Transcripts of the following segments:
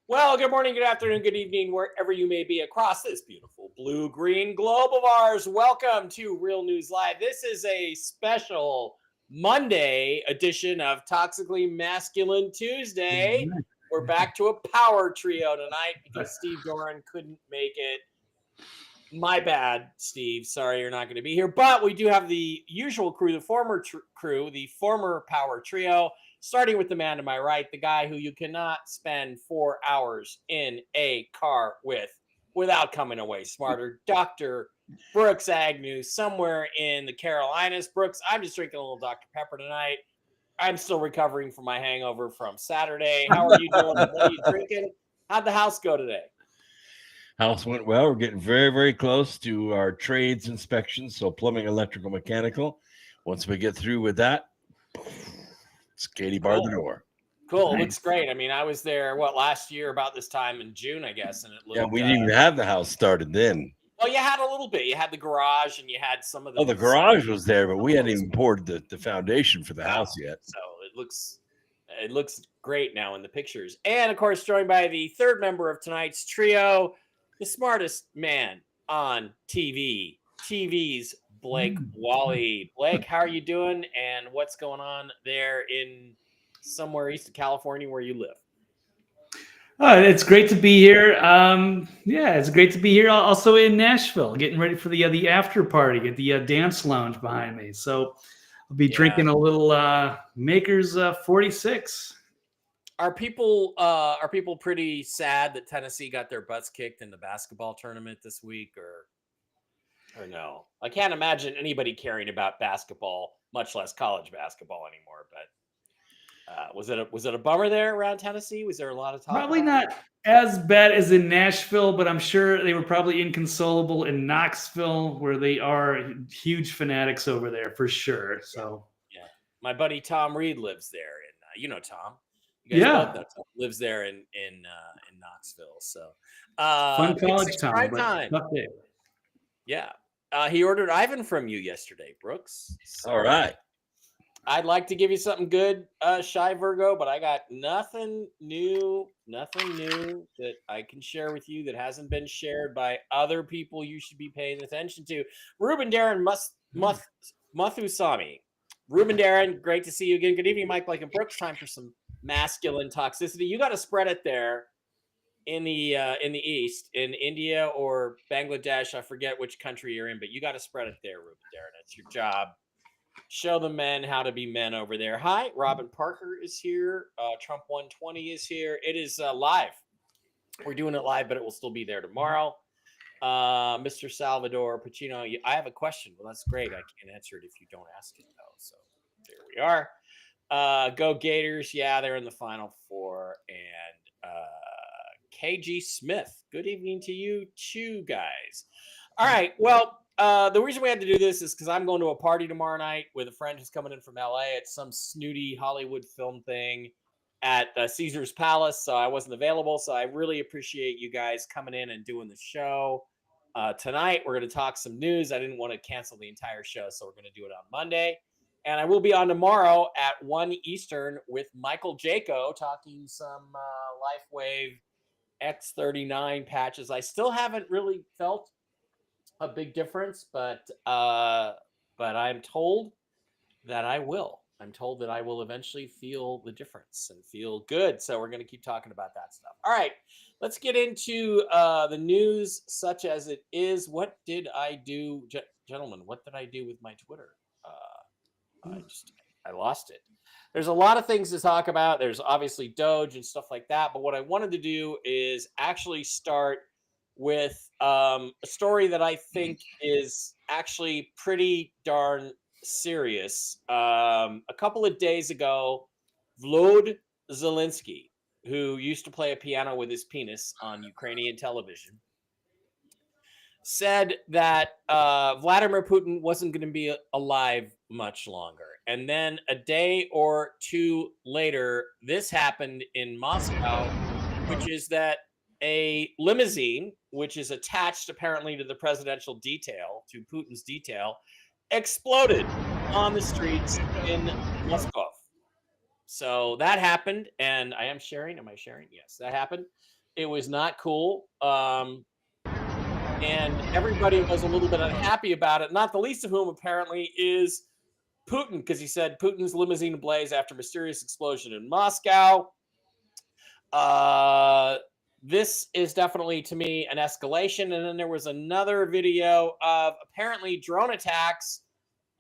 Well, good morning, good afternoon, good evening, wherever you may be across this beautiful blue-green globe of ours. Welcome to Real News Live. This is a special Monday edition of Toxically Masculine Tuesday. We're back to a power trio tonight because Steve Doran couldn't make it. My bad, Steve. Sorry you're not going to be here. But we do have the usual crew, the former crew, the former power trio. Starting with the man to my right, the guy who you cannot spend 4 hours in a car with without coming away smarter, Dr. Brooks Agnew, somewhere in the Carolinas. Brooks, I'm just drinking a little Dr. Pepper tonight. I'm still recovering from my hangover from Saturday. How are you doing? What are you drinking? How'd the house go today? House went well. We're getting very, very close to our trades inspection. So plumbing, electrical, mechanical. Once we get through with that, it's Katie bar the door. Cool. It looks great. I mean, I was there, last year about this time in June, I guess. And it looked. Yeah, we didn't even have the house started then. Well, you had a little bit. You had the garage and you had some of the. Oh, the garage was there, but we hadn't even poured the foundation for the house yet. So it looks great now in the pictures. And of course, joined by the third member of tonight's trio, the smartest man on TV's Blake Wally. Blake, how are you doing? And what's going on there in somewhere east of California where you live? It's great to be here. It's great to be here. Also in Nashville, getting ready for the after party at the dance lounge behind me. So I'll be drinking a little Maker's 46. Are people pretty sad that Tennessee got their butts kicked in the basketball tournament this week, or no? I can't imagine anybody caring about basketball, much less college basketball anymore. But was it a bummer there around Tennessee? Was there a lot of talk? Probably not as bad as in Nashville, but I'm sure they were probably inconsolable in Knoxville, where they are huge fanatics over there for sure. So yeah, my buddy Tom Reed lives there, and Tom. You guys love that Tom lives there in Knoxville. So fun college time. Yeah. He ordered Ivan from you yesterday, Brooks. So, all right. I'd like to give you something good, Shy Virgo, but I got nothing new that I can share with you that hasn't been shared by other people you should be paying attention to. Ruben Darren Mathusami. Ruben Darren, great to see you again. Good evening, Mike, Blake, and Brooks. Time for some masculine toxicity. You got to spread it there in the East, in India or Bangladesh. I forget which country you're in, but you got to spread it there, Ruben Darren. It's your job. Show the men how to be men over there. Hi, Robin Parker is here. Trump 120 is here. It is live. We're doing it live, but it will still be there tomorrow. Mr. Salvador Pacino, I have a question. Well, that's great. I can't answer it if you don't ask it, though. So there we are. Go Gators. Yeah, they're in the Final Four. And KG Smith, good evening to you too, guys. All right. Well, the reason we had to do this is because I'm going to a party tomorrow night with a friend who's coming in from LA. It's some snooty Hollywood film thing at Caesar's Palace. So I wasn't available. So I really appreciate you guys coming in and doing the show. Tonight, we're going to talk some news. I didn't want to cancel the entire show, so we're going to do it on Monday. And I will be on tomorrow at 1 Eastern with Michael Jaco talking some LifeWave X39 patches. I still haven't really felt a big difference, but I'm told that I will. I'm told that I will eventually feel the difference and feel good. So we're going to keep talking about that stuff. All right, let's get into the news such as it is. What did I do, gentlemen? What did I do with my Twitter? I lost it. There's a lot of things to talk about. There's obviously Doge and stuff like that. But what I wanted to do is actually start with a story that I think is actually pretty darn serious. A couple of days ago, Volodymyr Zelensky, who used to play a piano with his penis on Ukrainian television, said that Vladimir Putin wasn't going to be alive much longer. And then a day or two later, this happened in Moscow, which is that a limousine, which is attached apparently to the presidential detail, to Putin's detail, exploded on the streets in Moscow. So that happened, and I am sharing. Am I sharing? Yes, that happened. not cool. And everybody was a little bit unhappy about it, not the least of whom apparently is Putin, because he said Putin's limousine ablaze after mysterious explosion in Moscow. This is definitely, to me, an escalation. And then there was another video of apparently drone attacks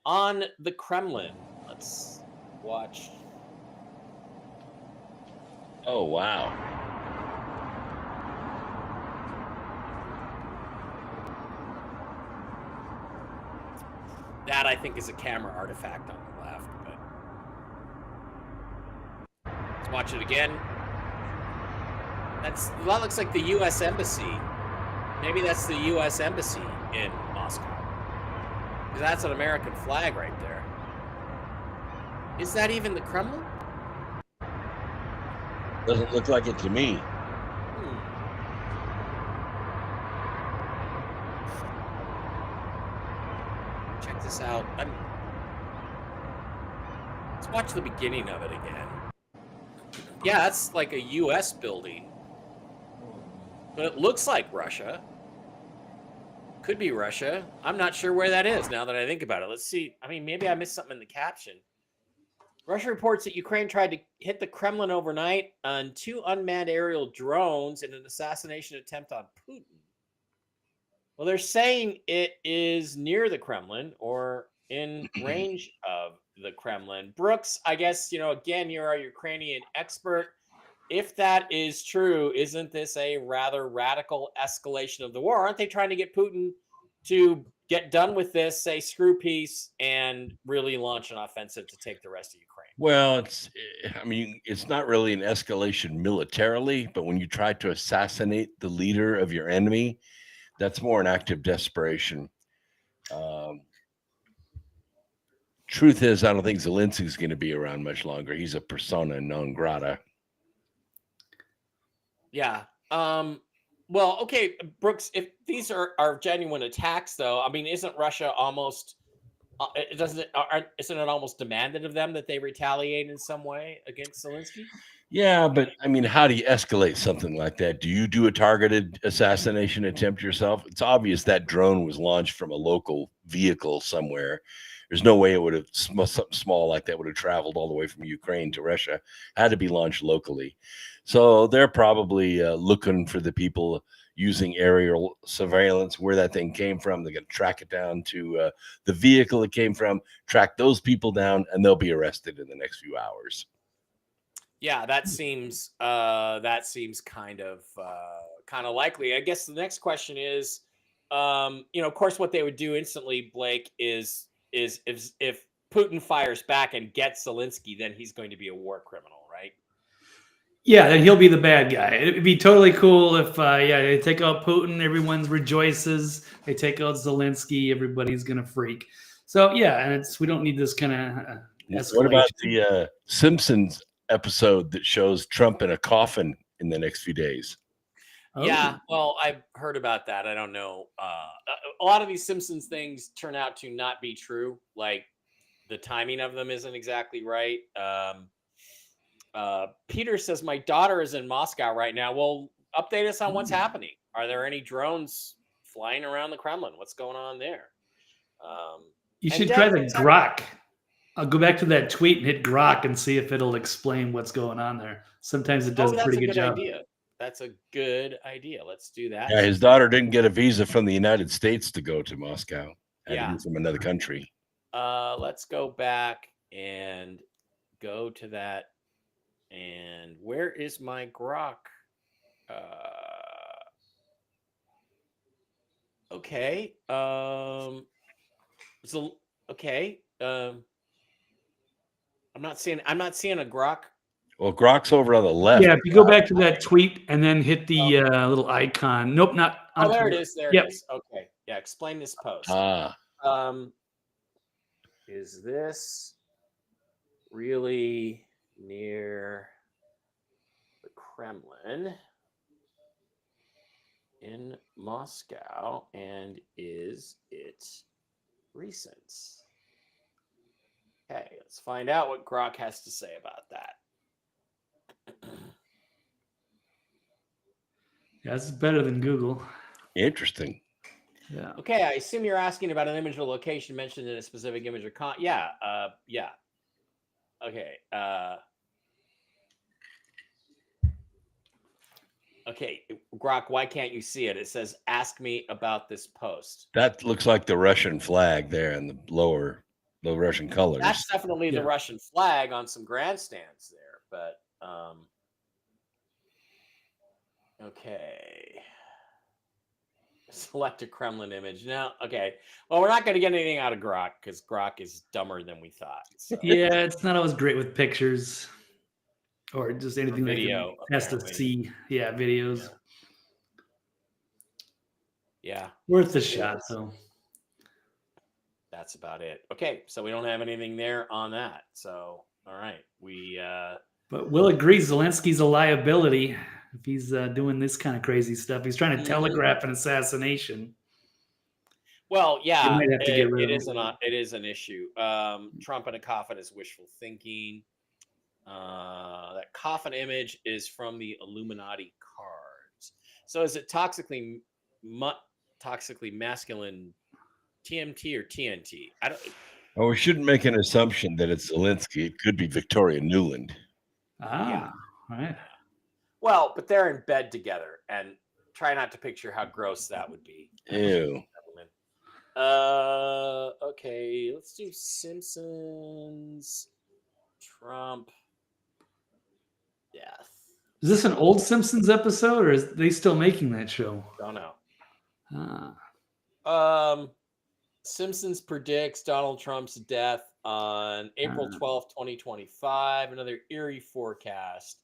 on the Kremlin. Let's watch. Oh, wow. That, I think, is a camera artifact on the left. But let's watch it again. That looks like the U.S. Embassy. Maybe that's the U.S. Embassy in Moscow. Because that's an American flag right there. Is that even the Kremlin? Doesn't look like it to me. Check this out. Let's watch the beginning of it again. Yeah, that's like a U.S. building. But it looks like Russia. Could be Russia. I'm not sure where that is now that I think about it. Let's see. I mean, maybe I missed something in the caption. Russia reports that Ukraine tried to hit the Kremlin overnight on 2 unmanned aerial drones in an assassination attempt on Putin. Well, they're saying it is near the Kremlin or in range of the Kremlin. Brooks, I guess, again, you're a Ukrainian expert. If that is true, isn't this a rather radical escalation of the war? Aren't they trying to get Putin to get done with this, say screw peace, and really launch an offensive to take the rest of Ukraine? Well, it's not really an escalation militarily, but when you try to assassinate the leader of your enemy, that's more an act of desperation. Truth is, I don't think Zelensky's going to be around much longer. He's a persona non grata. Yeah. Well, okay, Brooks, if these are genuine attacks, though, I mean, isn't Russia almost, isn't it almost demanded of them that they retaliate in some way against Zelensky? Yeah, but I mean, how do you escalate something like that? Do you do a targeted assassination attempt yourself? It's obvious that drone was launched from a local vehicle somewhere. There's no way it would have, something small like that would have traveled all the way from Ukraine to Russia. It had to be launched locally. So they're probably looking for the people using aerial surveillance, where that thing came from. They're going to track it down to the vehicle it came from, track those people down, and they'll be arrested in the next few hours. Yeah, that seems kind of likely. I guess the next question is, of course, what they would do instantly, Blake, is if Putin fires back and gets Zelensky, then he's going to be a war criminal, right? Yeah, then he'll be the bad guy. It'd be totally cool if, they take out Putin, everyone rejoices. They take out Zelensky, everybody's gonna freak. So yeah, and we don't need this kind of escalation. What about the Simpsons episode that shows Trump in a coffin in the next few days? Oh. Yeah, well, I've heard about that. I don't know. A lot of these Simpsons things turn out to not be true. Like the timing of them isn't exactly right. Peter says, my daughter is in Moscow right now. Well, update us on what's happening. Are there any drones flying around the Kremlin? What's going on there? You should try the Grok. I'll go back to that tweet and hit Grok and see if it'll explain what's going on there. Sometimes it does a pretty good job. Idea. That's a good idea. Let's do that. Yeah, his daughter didn't get a visa from the United States to go to Moscow. Had to be from another country. Let's go back and go to that. And where is my Grok? Okay. So okay. I'm not seeing a Grok. Well, Grok's over on the left. Yeah, if you go back to that tweet and then hit the little icon. Nope, not. Oh, there it is. There it is. Okay. Yeah. Explain this post. Is this really near the Kremlin in Moscow, and is it recent? Okay, let's find out what Grok has to say about that. Yeah, this is better than Google. Interesting. Yeah. Okay, I assume you're asking about an image or location mentioned in a specific image or yeah. Okay. Okay, Grok, why can't you see it? It says, "Ask me about this post." That looks like the Russian flag there in the the Russian colors. That's definitely the Yeah. Russian flag on some grandstands there, but okay. Select a Kremlin image. No, okay. Well, we're not going to get anything out of Grok because Grok is dumber than we thought. So. Yeah, it's not always great with pictures or just anything that video, has to apparently. see. Yeah, videos. Yeah. Worth a shot, though. That's about it. Okay, so we don't have anything there on that. So, all right, But we'll agree Zelensky's a liability if he's doing this kind of crazy stuff. He's trying to telegraph an assassination. Well, yeah, might have to get rid of it is an issue. Trump in a coffin is wishful thinking. That coffin image is from the Illuminati cards. So is it toxically masculine TMT or TNT? I don't. Well, we shouldn't make an assumption that it's Zelensky. It could be Victoria Nuland. Yeah. Right. Well, but they're in bed together, and try not to picture how gross that would be. Ew. Okay, let's do Simpsons, Trump, death. Is this an old Simpsons episode, or is they still making that show? Don't know. Ah. Simpsons predicts Donald Trump's death on April 12th, 2025. Another eerie forecast.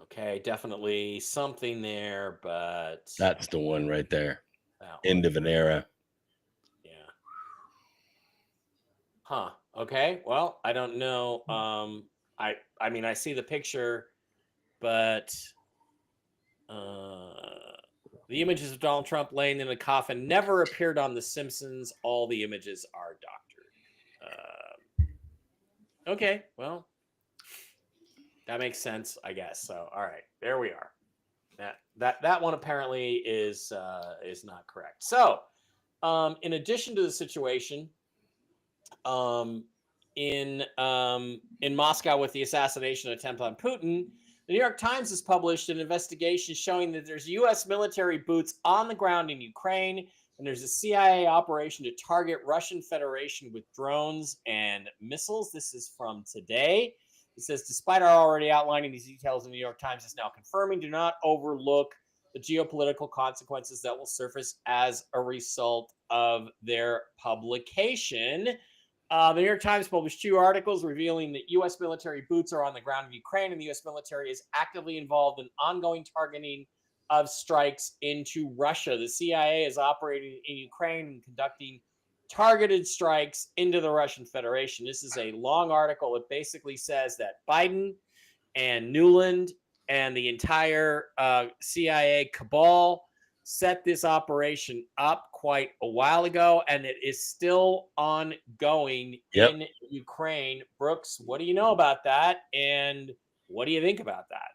Okay, definitely something there, but that's the one right there. End of an era. Yeah. Huh. Okay. Well, I don't know. I mean, I see the picture, but the images of Donald Trump laying in a coffin never appeared on The Simpsons. All the images are doctored. Okay. Well, that makes sense, I guess. So, all right, there we are. That one apparently is not correct. So, in addition to the situation, in Moscow with the assassination attempt on Putin, the New York Times has published an investigation showing that there's U.S. military boots on the ground in Ukraine, and there's a CIA operation to target Russian Federation with drones and missiles. This is from today. It says, despite our already outlining these details, the New York Times is now confirming, do not overlook the geopolitical consequences that will surface as a result of their publication. The New York Times published 2 articles revealing that U.S. military boots are on the ground in Ukraine, and the U.S. military is actively involved in ongoing targeting of strikes into Russia. The CIA is operating in Ukraine and conducting targeted strikes into the Russian Federation. This is a long article. It basically says that Biden and Nuland and the entire CIA cabal set this operation up quite a while ago, and it is still ongoing in Ukraine. Brooks, what do you know about that, and what do you think about that?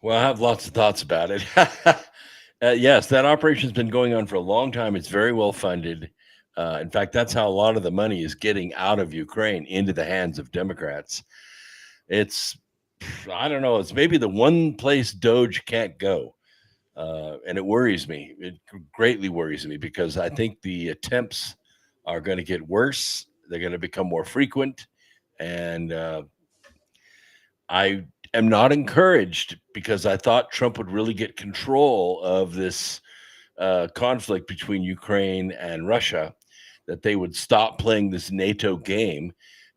Well, I have lots of thoughts about it. Yes, that operation's been going on for a long time. It's very well funded. In fact, that's how a lot of the money is getting out of Ukraine into the hands of Democrats. It's, I don't know, it's maybe the one place Doge can't go. And it worries me. It greatly worries me because I think the attempts are going to get worse. They're going to become more frequent. And I am not encouraged because I thought Trump would really get control of this conflict between Ukraine and Russia, that they would stop playing this NATO game.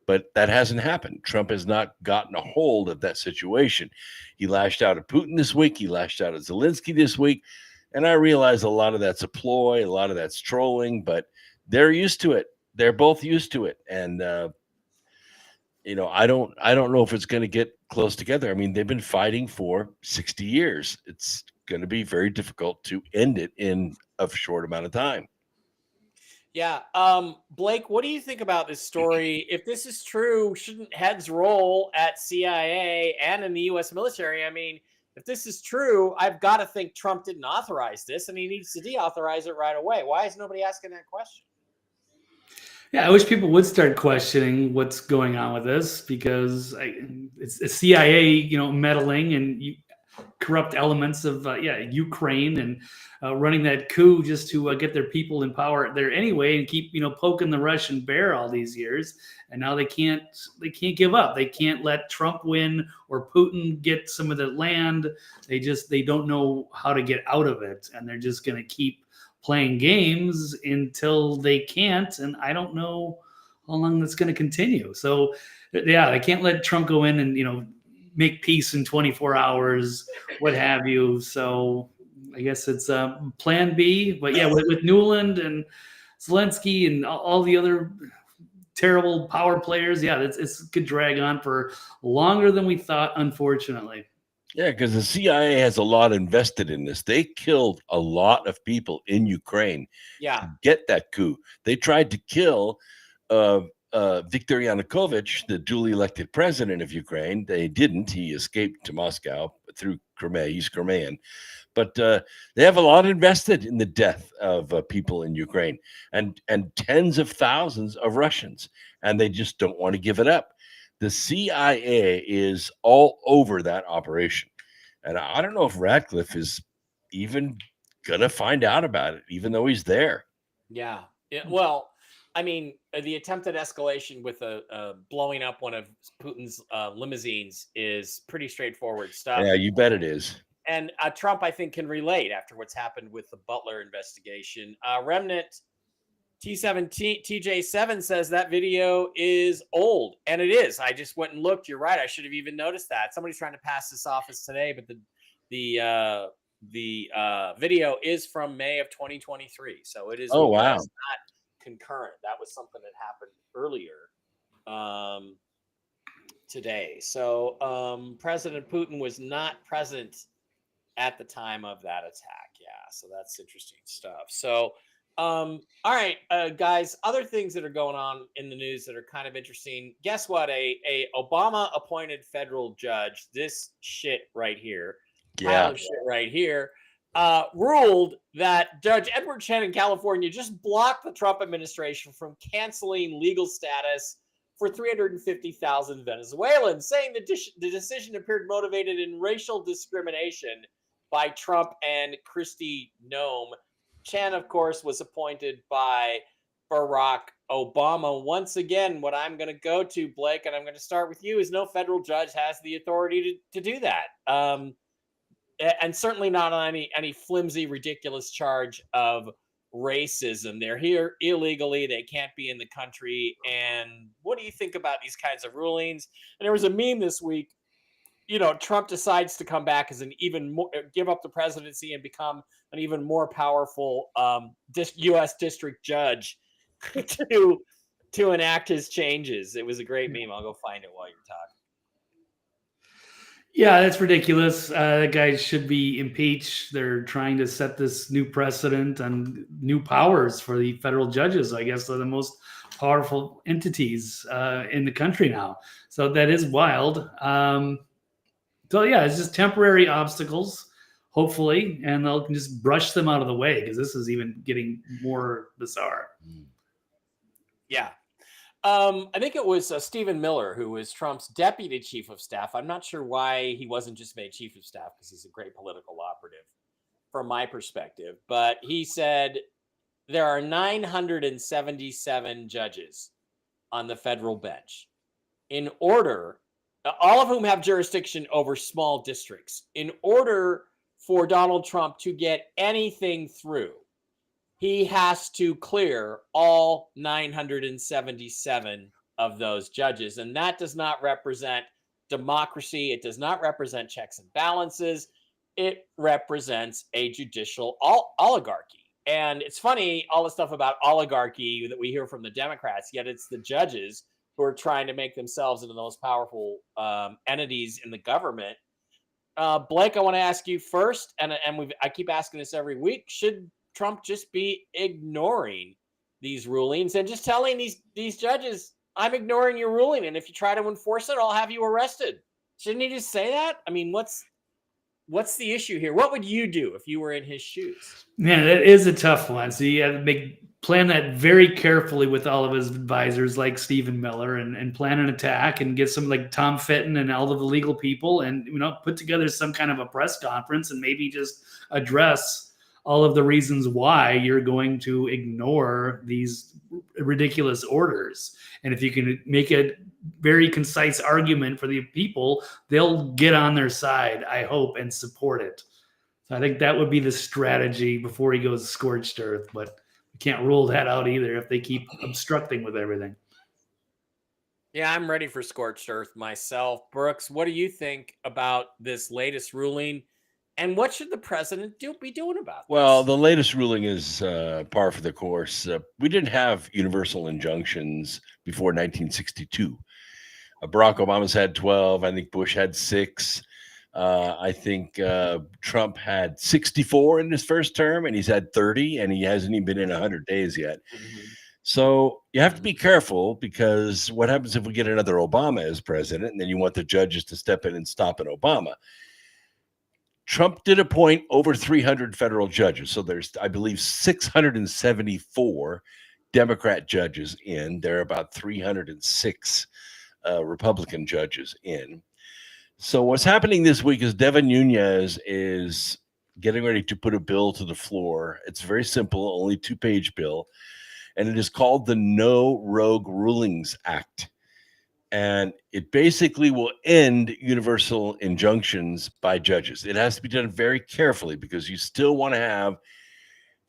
But that hasn't happened. Trump has not gotten a hold of that situation. He lashed out at Putin this week. He lashed out at Zelensky this week. And I realize a lot of that's a ploy, a lot of that's trolling, but they're used to it. They're both used to it. And, you know, I don't know if it's going to get close together. I mean, they've been fighting for 60 years. It's going to be very difficult to end it in a short amount of time. Yeah. Blake, what do you think about this story? If this is true, shouldn't heads roll at CIA and in the U.S. military? I mean, if this is true, I've got to think Trump didn't authorize this, and he needs to deauthorize it right away. Why is nobody asking that question? Yeah, I wish people would start questioning what's going on with this, because it's CIA, meddling and corrupt elements of Ukraine, and running that coup just to get their people in power there anyway, and keep poking the Russian bear all these years. And now they can't give up. They can't let Trump win or Putin get some of the land. They don't know how to get out of it, and they're just going to keep playing games until they can't. And I don't know how long that's going to continue. So yeah, they can't let Trump go in and make peace in 24 hours, what have you. So I guess it's plan B. But yeah, with Newland and Zelensky and all the other terrible power players, yeah, it's could drag on for longer than we thought, unfortunately. Yeah, because the CIA has a lot invested in this. They killed a lot of people in Ukraine Yeah. to get that coup. They tried to kill Viktor Yanukovych, the duly elected president of Ukraine. They didn't. He escaped to Moscow through Crimea. He's Crimean. But they have a lot invested in the death of people in Ukraine, and tens of thousands of Russians, and they just don't want to give it up. The CIA is all over that operation. And I don't know if Ratcliffe is even going to find out about it, even though he's there. Yeah. Well, I mean, the attempted escalation with blowing up one of Putin's limousines is pretty straightforward stuff. Yeah, you bet it is. And Trump, I think, can relate after what's happened with the Butler investigation. Remnant TJ7 says that video is old, and it is. I just went and looked. You're right. I should have even noticed that. Somebody's trying to pass this off as today, but the video is from May of 2023, so it is. Oh wow! Not concurrent. That was something that happened earlier today. So President Putin was not present at the time of that attack. Yeah, so that's interesting stuff. So. All right, guys, other things that are going on in the news that are kind of interesting. Guess what? A Obama appointed federal judge, this shit right here, pile of shit right here, ruled that Judge Edward Chen in California just blocked the Trump administration from canceling legal status for 350,000 Venezuelans, saying the decision appeared motivated in racial discrimination by Trump and Kristi Noem. Chen, of course, was appointed by Barack Obama. Once again, what I'm going to go to, Blake, and I'm going to start with you, is no federal judge has the authority to do that. And certainly not on any flimsy, ridiculous charge of racism. They're here illegally. They can't be in the country. And what do you think about these kinds of rulings? And there was a meme this week. Trump decides to come back as an even more, give up the presidency and become an even more powerful U.S. district judge to enact his changes. It was a great meme. I'll go find it while you're talking. Yeah, that's ridiculous. That guy should be impeached. They're trying to set this new precedent and new powers for the federal judges. I guess they're the most powerful entities in the country now. So that is wild. So yeah, it's just temporary obstacles, hopefully, and they'll just brush them out of the way, because this is even getting more bizarre. Yeah. I think it was Stephen Miller, who was Trump's deputy chief of staff. I'm not sure why he wasn't just made chief of staff, because he's a great political operative from my perspective. But he said there are 977 judges on the federal bench. In order, all of whom have jurisdiction over small districts. In order for Donald Trump to get anything through, he has to clear all 977 of those judges. And that does not represent democracy. It does not represent checks and balances. It represents a judicial oligarchy. And it's funny, all the stuff about oligarchy that we hear from the Democrats, yet it's the judges who are trying to make themselves into the most powerful entities in the government. Blake, I want to ask you first, and I keep asking this every week, should Trump just be ignoring these rulings and just telling these judges, I'm ignoring your ruling, and if you try to enforce it, I'll have you arrested. Shouldn't he just say that? I mean, what's the issue here? What would you do if you were in his shoes? Man, that is a tough one. So you have to plan that very carefully with all of his advisors like Stephen Miller and plan an attack and get some like Tom Fitton and all of the legal people and, put together some kind of a press conference and maybe just address all of the reasons why you're going to ignore these ridiculous orders. And if you can make a very concise argument for the people, they'll get on their side, I hope, and support it. So I think that would be the strategy before he goes scorched earth, but we can't rule that out either if they keep obstructing with everything. Yeah, I'm ready for scorched earth myself. Brooks, what do you think about this latest ruling? And what should the president be doing about this? Well, the latest ruling is par for the course. We didn't have universal injunctions before 1962. Barack Obama's had 12. I think Bush had 6. I think Trump had 64 in his first term, and he's had 30, and he hasn't even been in 100 days yet. Mm-hmm. So you have to be careful, because what happens if we get another Obama as president, and then you want the judges to step in and stop an Obama? Trump did appoint over 300 federal judges. So there's, I believe, 674 Democrat judges in. There are about 306 Republican judges in. So what's happening this week is Devin Nunes is getting ready to put a bill to the floor. It's very simple, only 2-page bill, and it is called the No Rogue Rulings Act. And it basically will end universal injunctions by judges. It has to be done very carefully, because you still want to have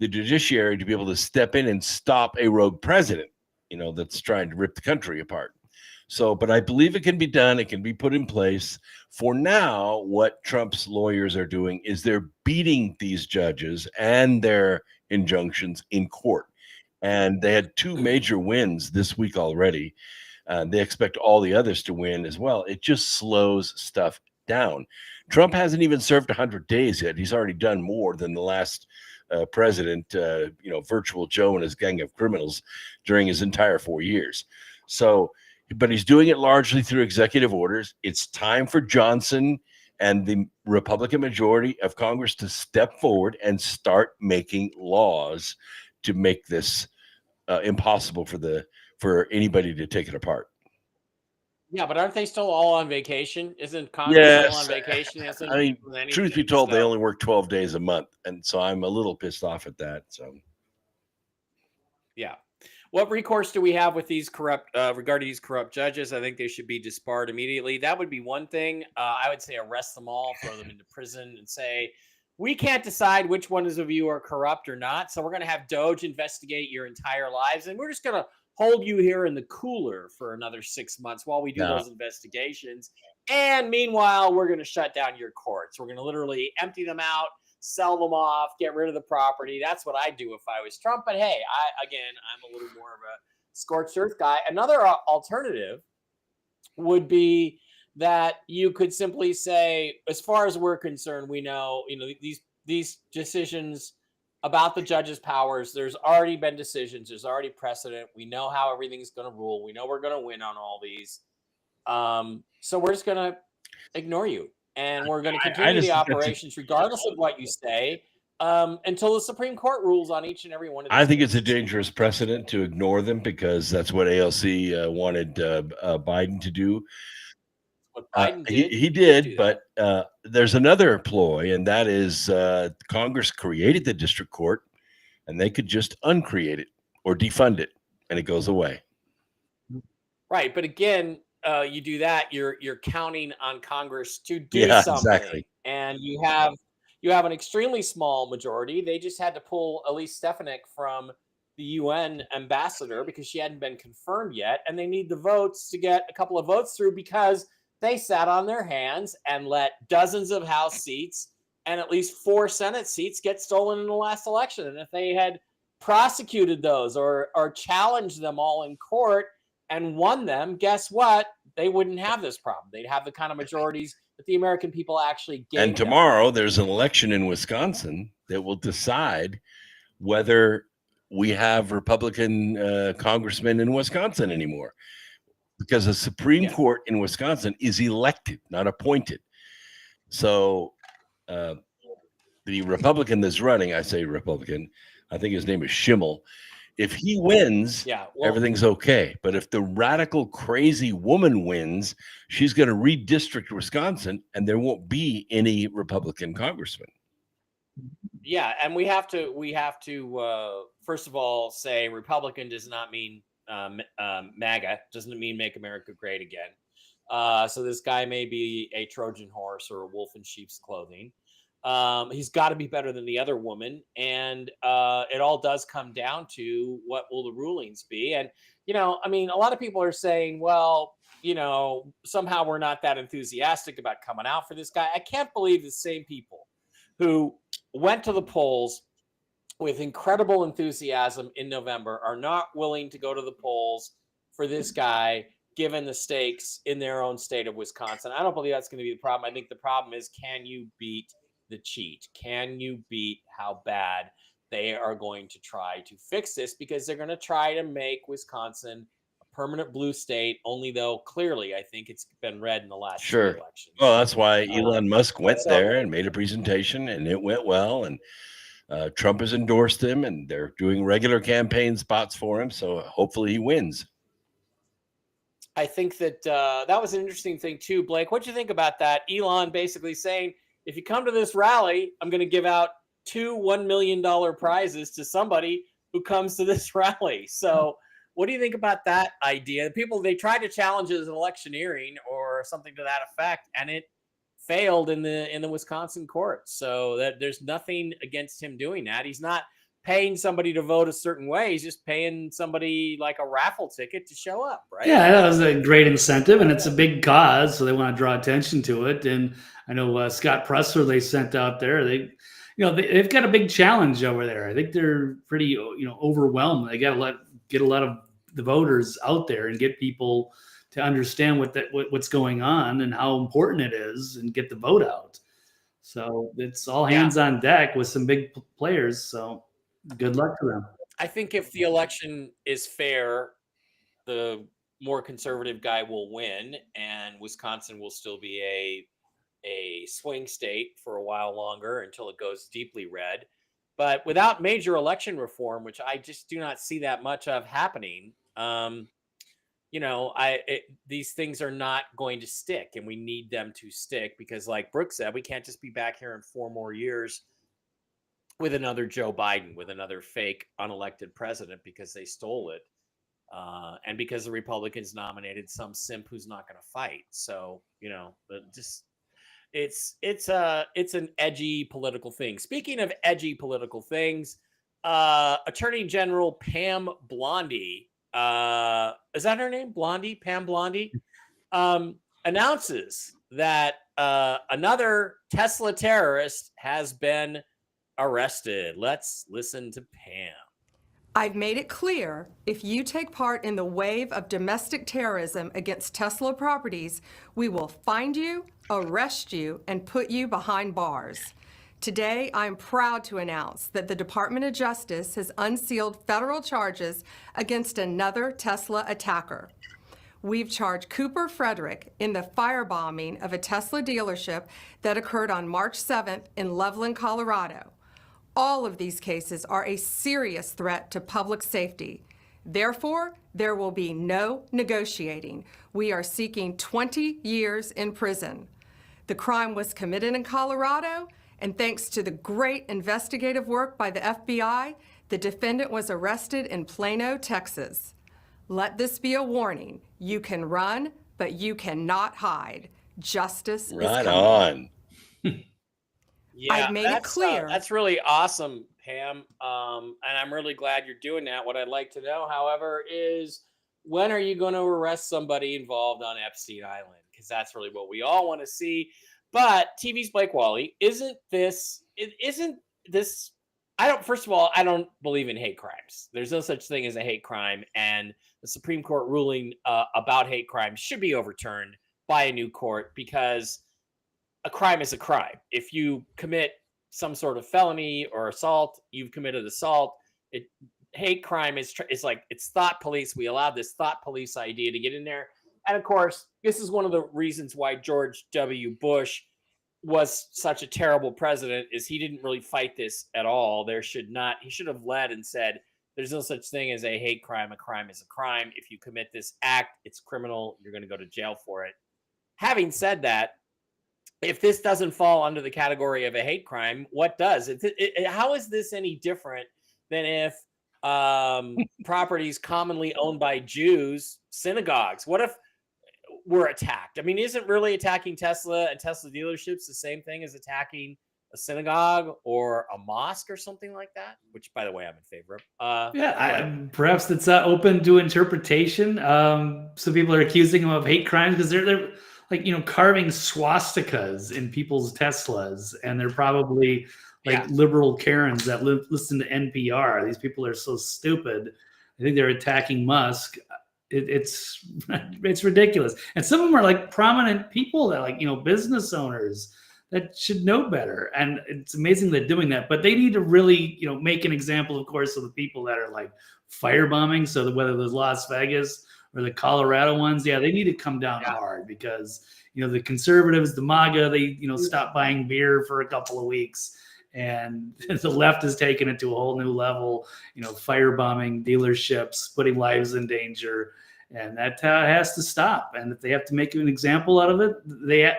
the judiciary to be able to step in and stop a rogue president, that's trying to rip the country apart. So, but I believe it can be done. It can be put in place. For now, what Trump's lawyers are doing is they're beating these judges and their injunctions in court. And they had 2 major wins this week already. They expect all the others to win as well. It just slows stuff down. Trump hasn't even served 100 days yet. He's already done more than the last president, Virtual Joe and his gang of criminals during his entire 4 years. So, but he's doing it largely through executive orders. It's time for Johnson and the Republican majority of Congress to step forward and start making laws to make this impossible for anybody to take it apart. Yeah, but aren't they still all on vacation? Isn't Congress still on vacation? I mean, truth be told, they only work 12 days a month. And so I'm a little pissed off at that. So, yeah. What recourse do we have with these regarding these corrupt judges? I think they should be disbarred immediately. That would be one thing. I would say arrest them all, throw them into prison, and say, we can't decide which ones of you are corrupt or not. So we're going to have Doge investigate your entire lives, and we're just going to hold you here in the cooler for another 6 months while we do those investigations. And meanwhile, we're going to shut down your courts. We're going to literally empty them out, sell them off, get rid of the property. That's what I'd do if I was Trump. But hey, I'm a little more of a scorched earth guy. Another alternative would be that you could simply say, as far as we're concerned, we know, these decisions about the judges' powers, there's already been decisions, there's already precedent. We know how everything's going to rule. We know we're going to win on all these. So we're just going to ignore you. And we're going to continue the operations regardless of what you say until the Supreme Court rules on each and every one of these. I think it's a dangerous precedent to ignore them, because that's what ALC wanted Biden to do. What Biden did. He did, but there's another ploy, and that is Congress created the district court, and they could just uncreate it or defund it, and it goes away. Right, but again, you do that, you're counting on Congress to do something, exactly. And you have an extremely small majority. They just had to pull Elise Stefanik from the UN ambassador because she hadn't been confirmed yet, and they need the votes to get a couple of votes through because they sat on their hands and let dozens of House seats and at least 4 Senate seats get stolen in the last election. And if they had prosecuted those or challenged them all in court and won them, guess what? They wouldn't have this problem. They'd have the kind of majorities that the American people actually gave And tomorrow there's an election in Wisconsin that will decide whether we have Republican congressmen in Wisconsin anymore, because the Supreme Court in Wisconsin is elected, not appointed. So the Republican that's running, I say Republican, I think his name is Schimmel. If he wins, everything's okay. But if the radical, crazy woman wins, she's going to redistrict Wisconsin, and there won't be any Republican congressman. Yeah, and we have to first of all say Republican does not mean MAGA, doesn't mean Make America Great Again. So this guy may be a Trojan horse or a wolf in sheep's clothing. He's got to be better than the other woman, and it all does come down to what will the rulings be. And I mean, a lot of people are saying, well, somehow we're not that enthusiastic about coming out for this guy. I can't believe the same people who went to the polls with incredible enthusiasm in November are not willing to go to the polls for this guy, given the stakes in their own state of Wisconsin. I don't believe that's going to be the problem. I think the problem is, can you beat the cheat? Can you beat how bad they are going to try to fix this? Because they're going to try to make Wisconsin a permanent blue state, only though clearly I think it's been red in the last few elections. Well, that's why Elon Musk went there and made a presentation, and it went well. And Trump has endorsed him, and they're doing regular campaign spots for him. So hopefully he wins. I think that that was an interesting thing too, Blake. What do you think about that? Elon basically saying, if you come to this rally, I'm going to give out 2 $1 million prizes to somebody who comes to this rally. So what do you think about that idea? People, they tried to challenge it as an electioneering or something to that effect, and it failed in the Wisconsin courts. So that there's nothing against him doing that. He's not paying somebody to vote a certain way. He's just paying somebody like a raffle ticket to show up, right? Yeah, that was a great incentive, and it's a big cause, so they want to draw attention to it. And I know Scott Presler they sent out there. They've got a big challenge over there. I think they're pretty overwhelmed. They got to get a lot of the voters out there and get people to understand what's going on and how important it is, and get the vote out. So it's all hands on deck with some big players. So good luck to them. I think if the election is fair, the more conservative guy will win, and Wisconsin will still be a swing state for a while longer until it goes deeply red. But without major election reform, which I just do not see that much of happening, these things are not going to stick, and we need them to stick because, like Brooke said, we can't just be back here in 4 more years with another Joe Biden, with another fake unelected president because they stole it. And because the Republicans nominated some simp who's not going to fight. So, it's an edgy political thing. Speaking of edgy political things, Attorney General Pam Bondi, is that her name? Pam Bondi, announces that another Tesla terrorist has been arrested. Let's listen to Pam. I've made it clear, if you take part in the wave of domestic terrorism against Tesla properties, we will find you, arrest you, and put you behind bars. Today, I'm proud to announce that the Department of Justice has unsealed federal charges against another Tesla attacker. We've charged Cooper Frederick in the firebombing of a Tesla dealership that occurred on March 7th in Loveland, Colorado. All of these cases are a serious threat to public safety. Therefore, there will be no negotiating. We are seeking 20 years in prison. The crime was committed in Colorado, and thanks to the great investigative work by the FBI, the defendant was arrested in Plano, Texas. Let this be a warning. You can run, but you cannot hide. Justice is coming. On. Yeah, I've made it clear. That's really awesome, Pam. And I'm really glad you're doing that. What I'd like to know, however, is when are you going to arrest somebody involved on Epstein Island? Because that's really what we all want to see. But TV's Blake Wally, isn't this, first of all, I don't believe in hate crimes. There's no such thing as a hate crime. And the Supreme Court ruling about hate crimes should be overturned by a new court, because a crime is a crime. If you commit some sort of felony or assault, you've committed assault. hate crime is like, it's thought police. We allowed this thought police idea to get in there. And of course, this is one of the reasons why George W. Bush was such a terrible president, is he didn't really fight this at all. He should have led and said, there's no such thing as a hate crime. A crime is a crime. If you commit this act, it's criminal. You're going to go to jail for it. Having said that, if this doesn't fall under the category of a hate crime, what does? How is this any different than if properties commonly owned by Jews, synagogues, what if were attacked? I mean, isn't really attacking Tesla and Tesla dealerships the same thing as attacking a synagogue or a mosque or something like that? Which, by the way, I'm in favor of. Perhaps it's open to interpretation. Some people are accusing them of hate crimes because they're like, carving swastikas in people's Teslas, and they're probably like liberal Karens that listen to NPR. These people are so stupid. I think they're attacking Musk. It's ridiculous. And some of them are like prominent people that, like, business owners that should know better. And it's amazing they're doing that, but they need to really, make an example, of course, of the people that are like firebombing. So that whether there's Las Vegas or the Colorado ones, they need to come down hard, because, the conservatives, the MAGA, they, stopped buying beer for a couple of weeks. And the left has taken it to a whole new level, firebombing dealerships, putting lives in danger. And that has to stop. And if they have to make an example out of it, they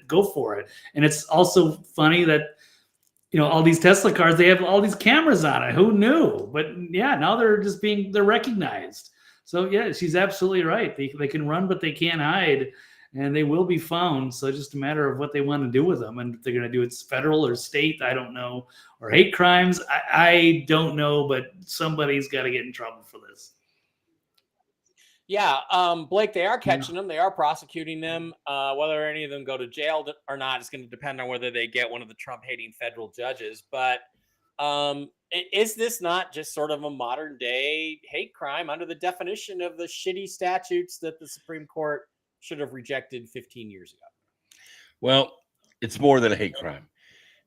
go for it. And it's also funny that, all these Tesla cars, they have all these cameras on it. Who knew? But now they're just they're recognized. So she's absolutely right. They can run, but they can't hide, and they will be found. So it's just a matter of what they want to do with them. And if they're going to do it federal or state, I don't know, or hate crimes, I don't know, but somebody's got to get in trouble for this. Yeah, Blake, they are catching them. They are prosecuting them. Whether any of them go to jail or not is going to depend on whether they get one of the Trump-hating federal judges. But is this not just sort of a modern-day hate crime under the definition of the shitty statutes that the Supreme Court should have rejected 15 years ago? Well, it's more than a hate crime.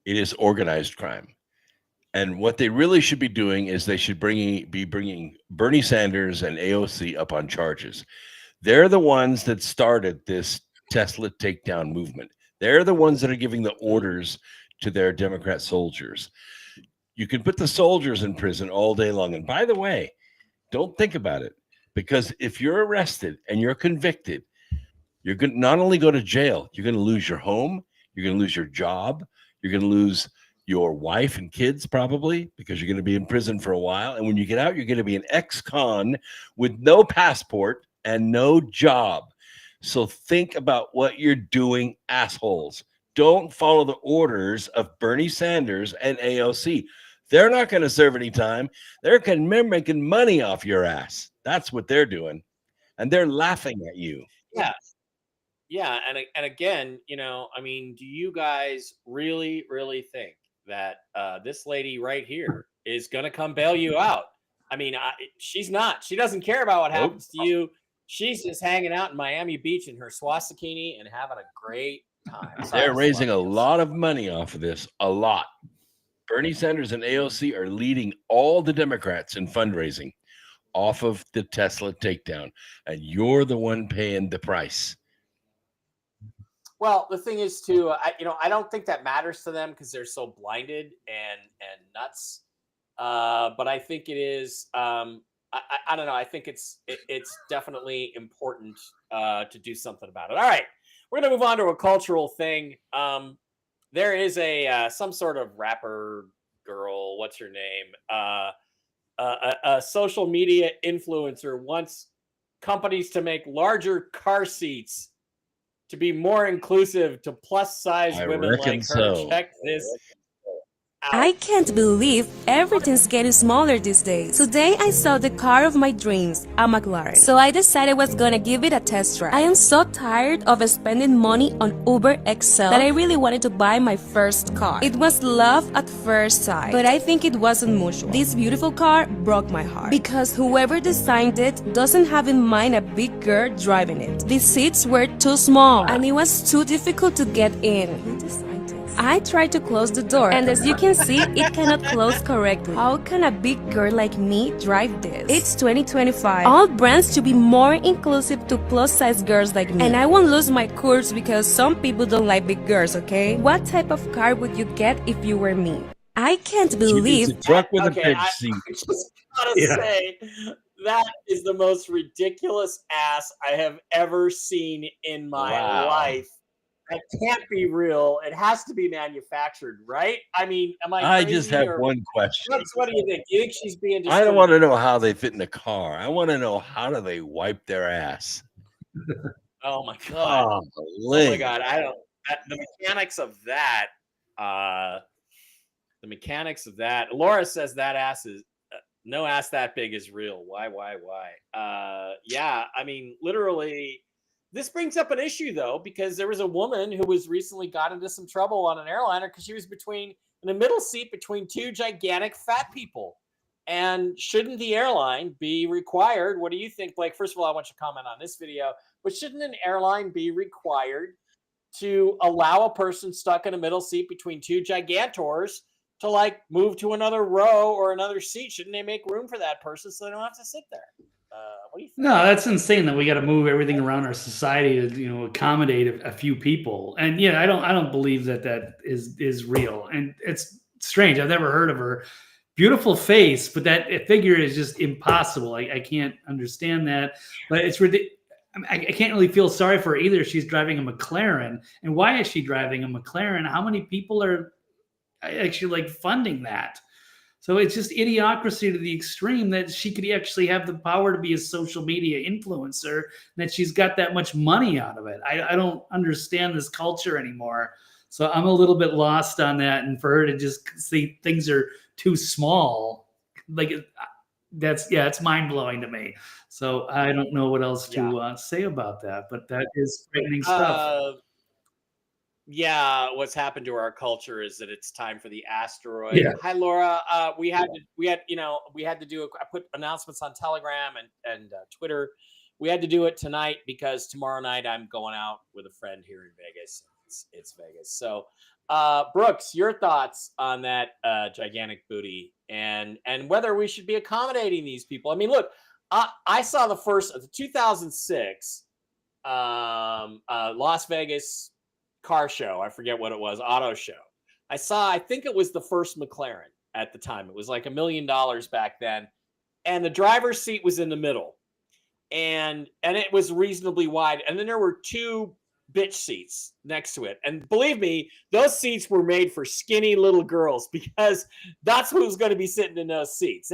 It is organized crime. And what they really should be doing is they should be bringing Bernie Sanders and AOC up on charges. They're the ones that started this Tesla takedown movement. They're the ones that are giving the orders to their Democrat soldiers. You can put the soldiers in prison all day long. And by the way, don't think about it, because if you're arrested and you're convicted, you're going to not only go to jail, you're going to lose your home, you're going to lose your job, you're going to lose your wife and kids probably, because you're going to be in prison for a while. And when you get out, you're going to be an ex-con with no passport and no job. So think about what you're doing, assholes. Don't follow the orders of Bernie Sanders and AOC. They're not going to serve any time. They're making money off your ass. That's what they're doing. And they're laughing at you. Yeah. Yeah. And again, I mean, do you guys really, really think that this lady right here is going to come bail you out? I mean, she's not. She doesn't care about what happens to you. She's just hanging out in Miami Beach in her swastikini and having a great time. They're raising a lot of money off of this, a lot. Bernie Sanders and AOC are leading all the Democrats in fundraising off of the Tesla takedown, and you're the one paying the price. Well, the thing is, too, I don't think that matters to them because they're so blinded and nuts. But I think it is. I don't know. I think it's definitely important to do something about it. All right, we're gonna move on to a cultural thing. There is some sort of rapper girl. What's her name? A social media influencer wants companies to make larger car seats to be more inclusive to plus size women like her. So. Check this out. I can't believe everything's getting smaller these days. Today I saw the car of my dreams, a McLaren. So I decided I was gonna give it a test drive. I am so tired of spending money on Uber XL that I really wanted to buy my first car. It was love at first sight, but I think it wasn't mutual. This beautiful car broke my heart because whoever designed it doesn't have in mind a big girl driving it. The seats were too small and it was too difficult to get in. Who designed this? I tried to close the door, and as you can see, it cannot close correctly. How can a big girl like me drive this? It's 2025. All brands should be more inclusive to plus-size girls like me. And I won't lose my course because some people don't like big girls, okay? What type of car would you get if you were me? I can't She needs believe... a truck with Okay, a bench I seat. just gotta say that is the most ridiculous ass I have ever seen in my life. That can't be real. It has to be manufactured, right? I mean, am I crazy? I just have one question. What do you think? You think she's being I don't want to discriminated? know how they fit in the car. I want to know, how do they wipe their ass? Oh my god! Oh my Golly. god! I don't. The mechanics of that. The mechanics of that. Laura says that ass is no ass that big is real. Why? Yeah. I mean, literally. This brings up an issue, though, because there was a woman who was recently got into some trouble on an airliner because she was in the middle seat between two gigantic fat people. And shouldn't the airline be required? What do you think, Blake? First of all, I want you to comment on this video, but shouldn't an airline be required to allow a person stuck in a middle seat between two gigantors to like move to another row or another seat? Shouldn't they make room for that person so they don't have to sit there? What do you think? No, that's insane that we got to move everything around our society to, accommodate a few people. And yeah, I don't believe that is real. And it's strange. I've never heard of her. Beautiful face, but that figure is just impossible. I can't understand that. But it's ridiculous. I can't really feel sorry for her either. She's driving a McLaren. And why is she driving a McLaren? How many people are actually like funding that? So it's just idiocracy to the extreme that she could actually have the power to be a social media influencer, and that she's got that much money out of it. I don't understand this culture anymore. So I'm a little bit lost on that. And for her to just see things are too small, like it's mind blowing to me. So I don't know what else to say about that, but that is frightening stuff. Yeah, what's happened to our culture is that it's time for the asteroid. Yeah. Hi, Laura. We had to do I put announcements on Telegram and Twitter. We had to do it tonight because tomorrow night I'm going out with a friend here in Vegas. It's Vegas. So, Brooks, your thoughts on that gigantic booty and whether we should be accommodating these people? I mean, look, I saw the first of the 2006 Las Vegas car show. I forget what it was, auto show. I think it was the first McLaren at the time. It was like $1 million back then. And the driver's seat was in the middle. And it was reasonably wide. And then there were two bitch seats next to it. And believe me, those seats were made for skinny little girls because that's who's going to be sitting in those seats.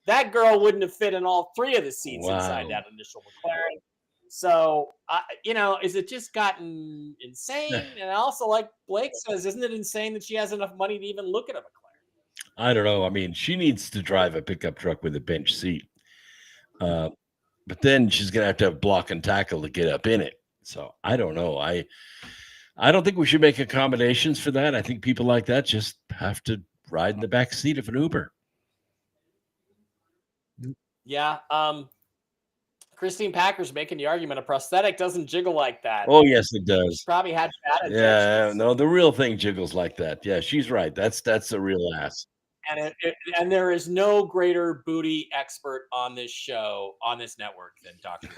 That girl wouldn't have fit in all three of the seats inside that initial McLaren. So, is it just gotten insane? And also, like Blake says, isn't it insane that she has enough money to even look at a McLaren? I don't know. I mean, she needs to drive a pickup truck with a bench seat. But then she's going to have block and tackle to get up in it. So I don't know. I don't think we should make accommodations for that. I think people like that just have to ride in the back seat of an Uber. Yeah. Christine Packer's making the argument a prosthetic doesn't jiggle like that. Oh, yes, it does. She probably had fat injections. Yeah, no, the real thing jiggles like that. Yeah, she's right. That's a real ass. And there is no greater booty expert on this show, on this network than Dr.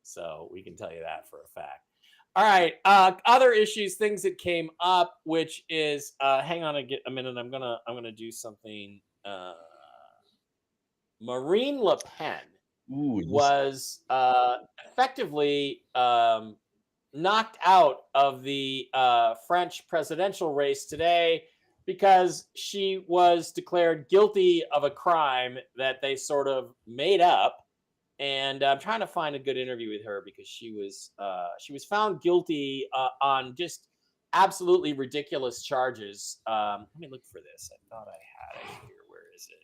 So we can tell you that for a fact. All right. Other issues, things that came up, which is hang on a minute. I'm gonna do something. Marine Le Pen was effectively knocked out of the French presidential race today because she was declared guilty of a crime that they sort of made up. And I'm trying to find a good interview with her because she was found guilty on just absolutely ridiculous charges. Let me look for this. I thought I had it here. Where is it?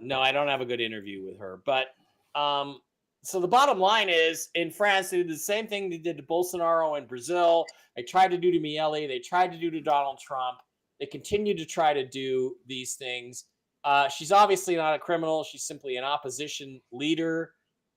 No, I don't have a good interview with her. But so the bottom line is, in France, they did the same thing they did to Bolsonaro in Brazil. They tried to do to Miele. They tried to do to Donald Trump. They continue to try to do these things. She's obviously not a criminal. She's simply an opposition leader.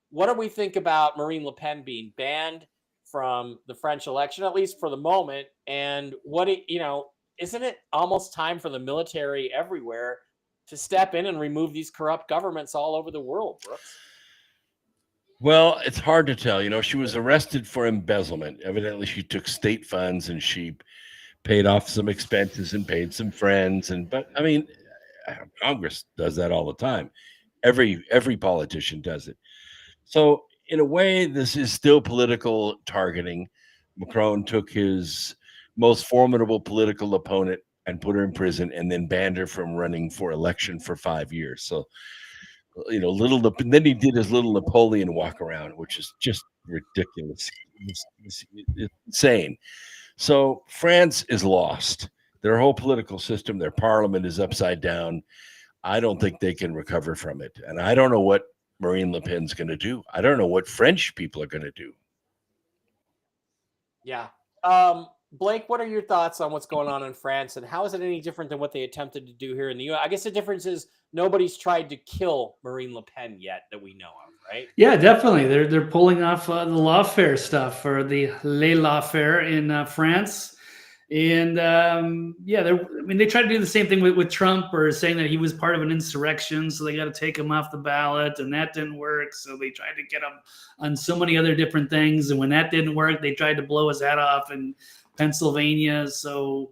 What do we think about Marine Le Pen being banned from the French election, at least for the moment. And isn't it almost time for the military everywhere to step in and remove these corrupt governments all over the world, Brooks? Well, it's hard to tell. She was arrested for embezzlement. Evidently, she took state funds and she paid off some expenses and paid some friends. But I mean, Congress does that all the time. Every politician does it. So in a way, this is still political targeting. Macron took his most formidable political opponent and put her in prison, and then banned her from running for election for 5 years. So, then he did his little Napoleon walk around, which is just ridiculous. It's insane. So France is lost. Their whole political system, their parliament is upside down. I don't think they can recover from it. And I don't know what Marine Le Pen's going to do. I don't know what French people are going to do. Yeah. Blake, what are your thoughts on what's going on in France, and how is it any different than what they attempted to do here in the U.S.? I guess the difference is nobody's tried to kill Marine Le Pen yet that we know of, right? Yeah, definitely. They're pulling off the lawfare stuff, or the Les Lawfare in France. And they tried to do the same thing with Trump, or saying that he was part of an insurrection, so they got to take him off the ballot, and that didn't work. So they tried to get him on so many other different things, and when that didn't work, they tried to blow his head off in Pennsylvania. So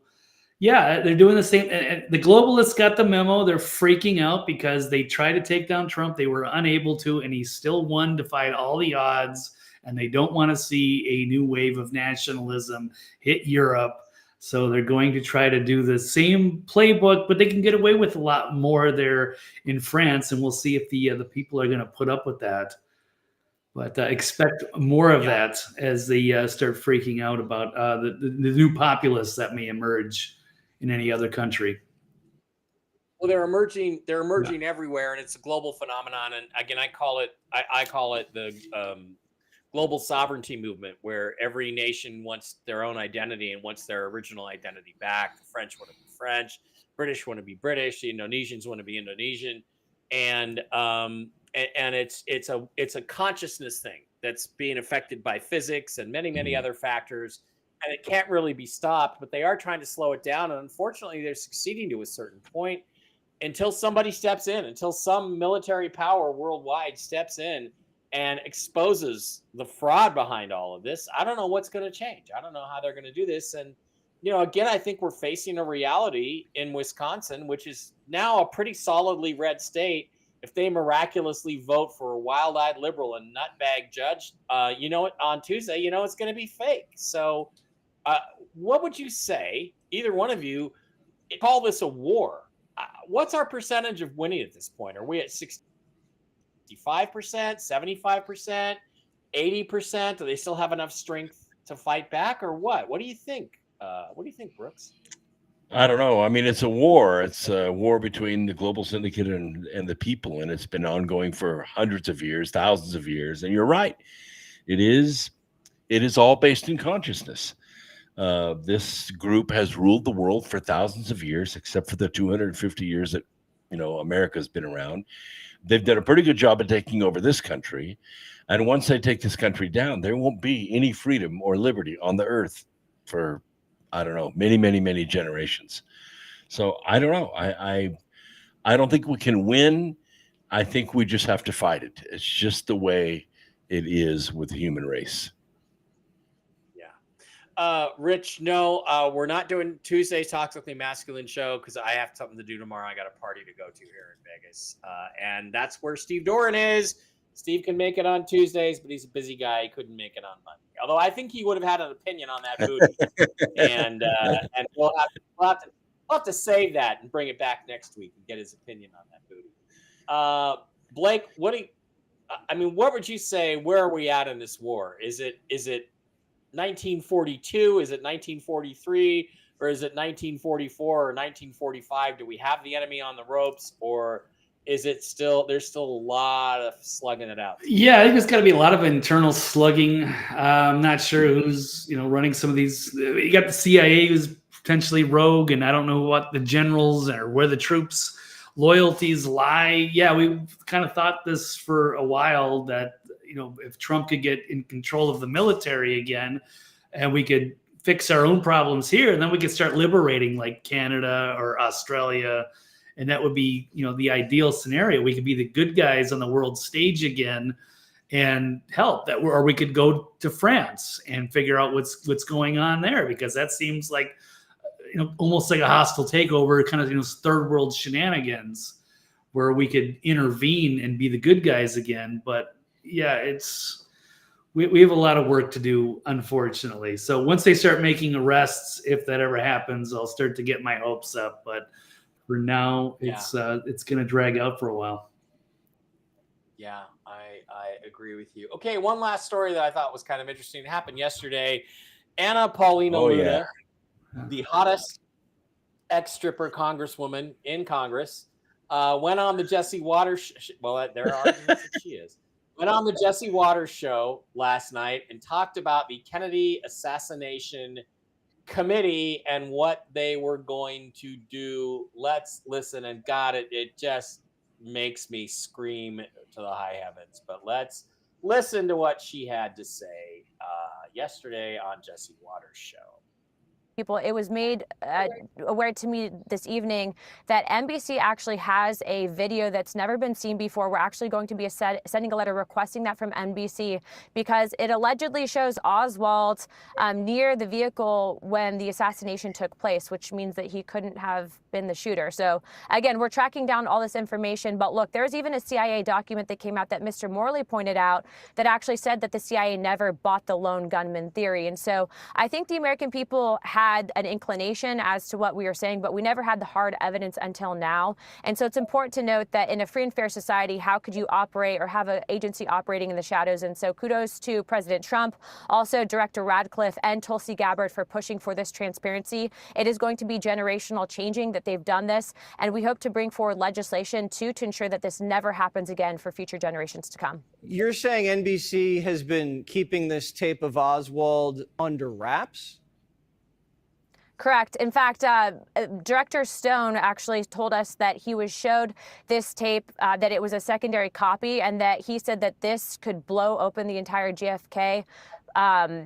yeah, they're doing the same. The globalists got the memo. They're freaking out because they tried to take down Trump. They were unable to, and he still won, defied all the odds. And they don't want to see a new wave of nationalism hit Europe. So they're going to try to do the same playbook, but they can get away with a lot more there in France. And we'll see if the people are going to put up with that. But expect more of that as they start freaking out about the new populists that may emerge in any other country. Well, they're emerging everywhere, and it's a global phenomenon. And again, I call it the global sovereignty movement, where every nation wants their own identity and wants their original identity back. The French want to be French, British want to be British, the Indonesians want to be Indonesian, and it's a consciousness thing that's being affected by physics and many other factors, and it can't really be stopped. But they are trying to slow it down, and unfortunately, they're succeeding to a certain point until somebody steps in, until some military power worldwide steps in and exposes the fraud behind all of this. I don't know what's going to change. I don't know how they're going to do this. And, again, I think we're facing a reality in Wisconsin, which is now a pretty solidly red state. If they miraculously vote for a wild-eyed liberal and nutbag judge, on Tuesday, it's going to be fake. So what would you say, either one of you, call this a war? What's our percentage of winning at this point? Are we at 65%, 75%, 80%? Do they still have enough strength to fight back, or what? What do you think? Brooks? I don't know. I mean, it's a war. It's a war between the global syndicate and the people, and it's been ongoing for hundreds of years, thousands of years. And you're right. It is all based in consciousness. This group has ruled the world for thousands of years, except for the 250 years that, America's been around. They've done a pretty good job of taking over this country. And once they take this country down, there won't be any freedom or liberty on the earth for, I don't know, many generations. So I don't know. I don't think we can win. I think we just have to fight it. It's just the way it is with the human race. Rich, no, we're not doing Tuesday's Toxically Masculine show because I have something to do tomorrow. I got a party to go to here in Vegas. And that's where Steve Doran is. Steve can make it on Tuesdays, but he's a busy guy. He couldn't make it on Monday. Although I think he would have had an opinion on that booty. and we'll have to save that and bring it back next week and get his opinion on that booty. Blake, what would you say? Where are we at in this war? Is it 1942? Is it 1943? Or is it 1944 or 1945? Do we have the enemy on the ropes, or is it there's still a lot of slugging it out? Yeah, I think there's got to be a lot of internal slugging. I'm not sure who's, running some of these. You got the CIA who's potentially rogue, and I don't know what the generals or where the troops' loyalties lie. Yeah, we kind of thought this for a while that, if Trump could get in control of the military again, and we could fix our own problems here, and then we could start liberating like Canada or Australia, and that would be the ideal scenario. We could be the good guys on the world stage again and help that, or we could go to France and figure out what's going on there, because that seems like almost like a hostile takeover, kind of third world shenanigans where we could intervene and be the good guys again. But yeah, we have a lot of work to do, unfortunately. So once they start making arrests, if that ever happens, I'll start to get my hopes up. But for now, it's going to drag out for a while. Yeah, I agree with you. Okay, one last story that I thought was kind of interesting. It happened yesterday. Anna Paulina Luna, the hottest ex-stripper congresswoman in Congress, went on the Jesse Waters. Well, there are arguments that she is. Went on the Jesse Waters show last night and talked about the Kennedy assassination committee and what they were going to do. Let's listen. And God, it just makes me scream to the high heavens. But let's listen to what she had to say yesterday on Jesse Waters' show. People, it was made aware to me this evening that NBC actually has a video that's never been seen before. We're actually going to be sending a letter requesting that from NBC, because it allegedly shows Oswald near the vehicle when the assassination took place, which means that he couldn't have been the shooter. So again, we're tracking down all this information. But look, there's even a CIA document that came out that Mr. Morley pointed out that actually said that the CIA never bought the lone gunman theory. And so I think the American people had an inclination as to what we were saying, but we never had the hard evidence until now. And so it's important to note that in a free and fair society, how could you operate or have an agency operating in the shadows? And so kudos to President Trump, also Director Radcliffe and Tulsi Gabbard for pushing for this transparency. It is going to be generational changing that they've done this, and we hope to bring forward legislation to ensure that this never happens again for future generations to come. You're saying NBC has been keeping this tape of Oswald under wraps? Correct. In fact, Director Stone actually told us that he was showed this tape, that it was a secondary copy, and that he said that this could blow open the entire JFK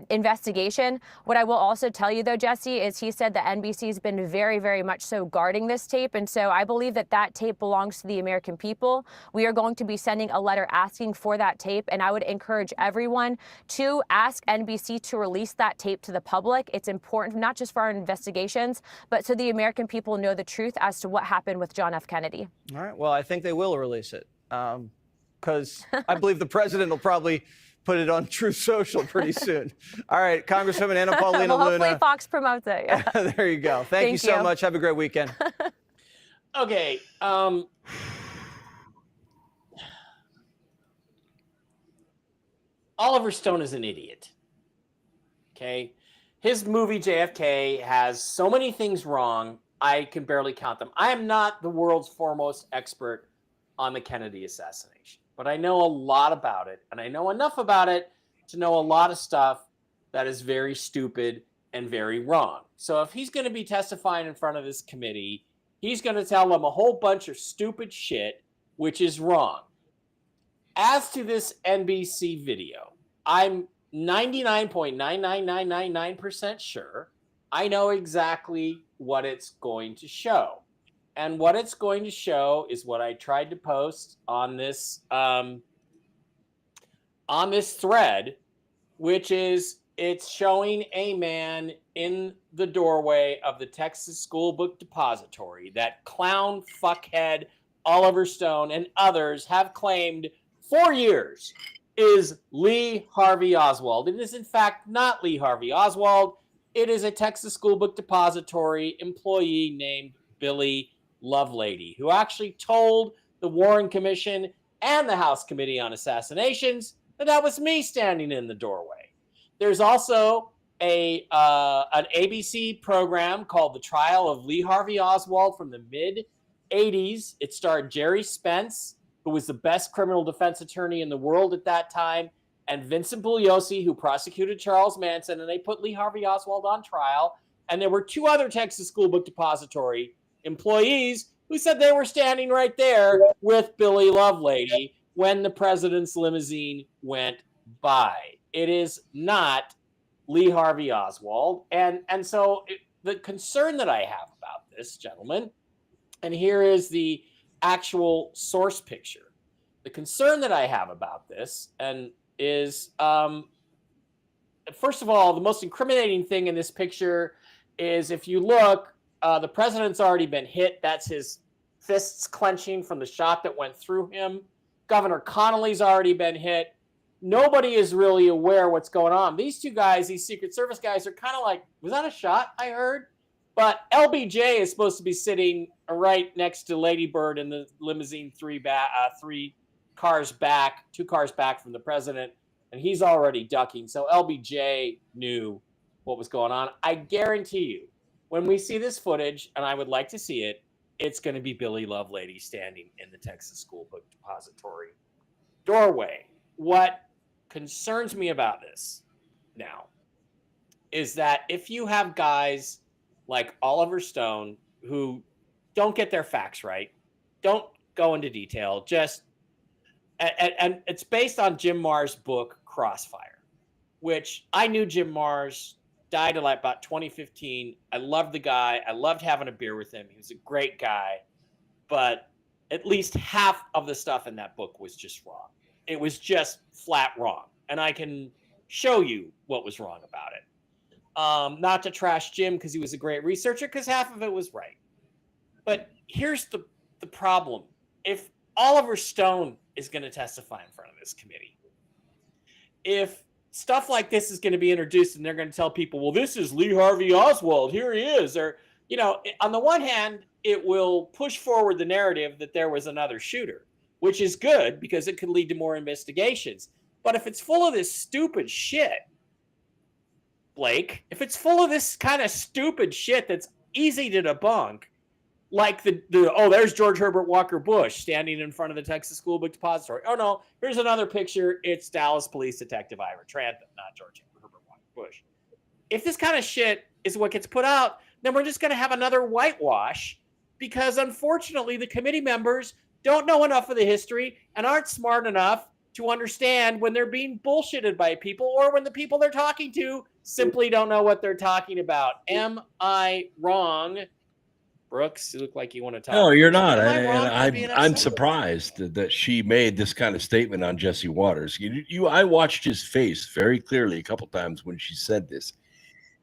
investigation. What I will also tell you, though, Jesse, is he said that NBC has been very, very much so guarding this tape. And so I believe that that tape belongs to the American people. We are going to be sending a letter asking for that tape. And I would encourage everyone to ask NBC to release that tape to the public. It's important, not just for our investigations, but so the American people know the truth as to what happened with John F. Kennedy. All right. Well, I think they will release it, because I believe the president will probably put it on Truth Social pretty soon. All right, Congresswoman Anna Paulina well, Luna. hopefully Fox promotes it. Yeah. There you go. Thank you so much. Have a great weekend. Okay. Oliver Stone is an idiot. Okay. His movie JFK has so many things wrong, I can barely count them. I am not the world's foremost expert on the Kennedy assassination, but I know a lot about it, and I know enough about it to know a lot of stuff that is very stupid and very wrong. So if he's going to be testifying in front of this committee, he's going to tell them a whole bunch of stupid shit, which is wrong. As to this NBC video, I'm 99.99999% sure I know exactly what it's going to show. And what it's going to show is what I tried to post on this thread, which is it's showing a man in the doorway of the Texas School Book Depository that clown fuckhead Oliver Stone and others have claimed for years is Lee Harvey Oswald. It is in fact not Lee Harvey Oswald. It is a Texas School Book Depository employee named Billy Lovelady, who actually told the Warren Commission and the House Committee on Assassinations that was me standing in the doorway. There's also an ABC program called The Trial of Lee Harvey Oswald from the mid-'80s. It starred Jerry Spence, who was the best criminal defense attorney in the world at that time, and Vincent Bugliosi, who prosecuted Charles Manson, and they put Lee Harvey Oswald on trial. And there were two other Texas School Book Depository employees who said they were standing right there with Billy Lovelady when the president's limousine went by. It is not Lee Harvey Oswald. And so the concern that I have about this, gentlemen, and here is the actual source picture. The concern that I have about this is, first of all, the most incriminating thing in this picture is if you look, the president's already been hit. That's his fists clenching from the shot that went through him. Governor Connolly's already been hit. Nobody is really aware what's going on. These two guys, these Secret Service guys, are kind of like, was that a shot I heard? But LBJ is supposed to be sitting right next to Lady Bird in the limousine, two cars back from the president, and he's already ducking. So LBJ knew what was going on. I guarantee you, when we see this footage, and I would like to see it, it's going to be Billy Lovelady standing in the Texas School Book Depository doorway. What concerns me about this now is that if you have guys like Oliver Stone who don't get their facts right, don't go into detail, just and it's based on Jim Marr's book Crossfire, which I knew Jim Marr's, died in like about 2015. I loved the guy. I loved having a beer with him. He was a great guy, but at least half of the stuff in that book was just wrong. It was just flat wrong. And I can show you what was wrong about it. Not to trash Jim because he was a great researcher, because half of it was right. But here's the problem. If Oliver Stone is going to testify in front of this committee, if stuff like this is going to be introduced and they're going to tell people, well, this is Lee Harvey Oswald, here he is, or, you know, on the one hand, it will push forward the narrative that there was another shooter, which is good because it could lead to more investigations. But if it's full of this stupid shit, Blake, if it's full of this kind of stupid shit that's easy to debunk, like there's George Herbert Walker Bush standing in front of the Texas School Book Depository. Oh, no, here's another picture. It's Dallas Police Detective Ira Trantham, not George Herbert Walker Bush. If this kind of shit is what gets put out, then we're just going to have another whitewash because, unfortunately, the committee members don't know enough of the history and aren't smart enough to understand when they're being bullshitted by people or when the people they're talking to simply don't know what they're talking about. Am I wrong? Brooks, you look like you want to talk. No, you're not. I'm surprised that she made this kind of statement on Jesse Waters. I watched his face very clearly a couple times when she said this.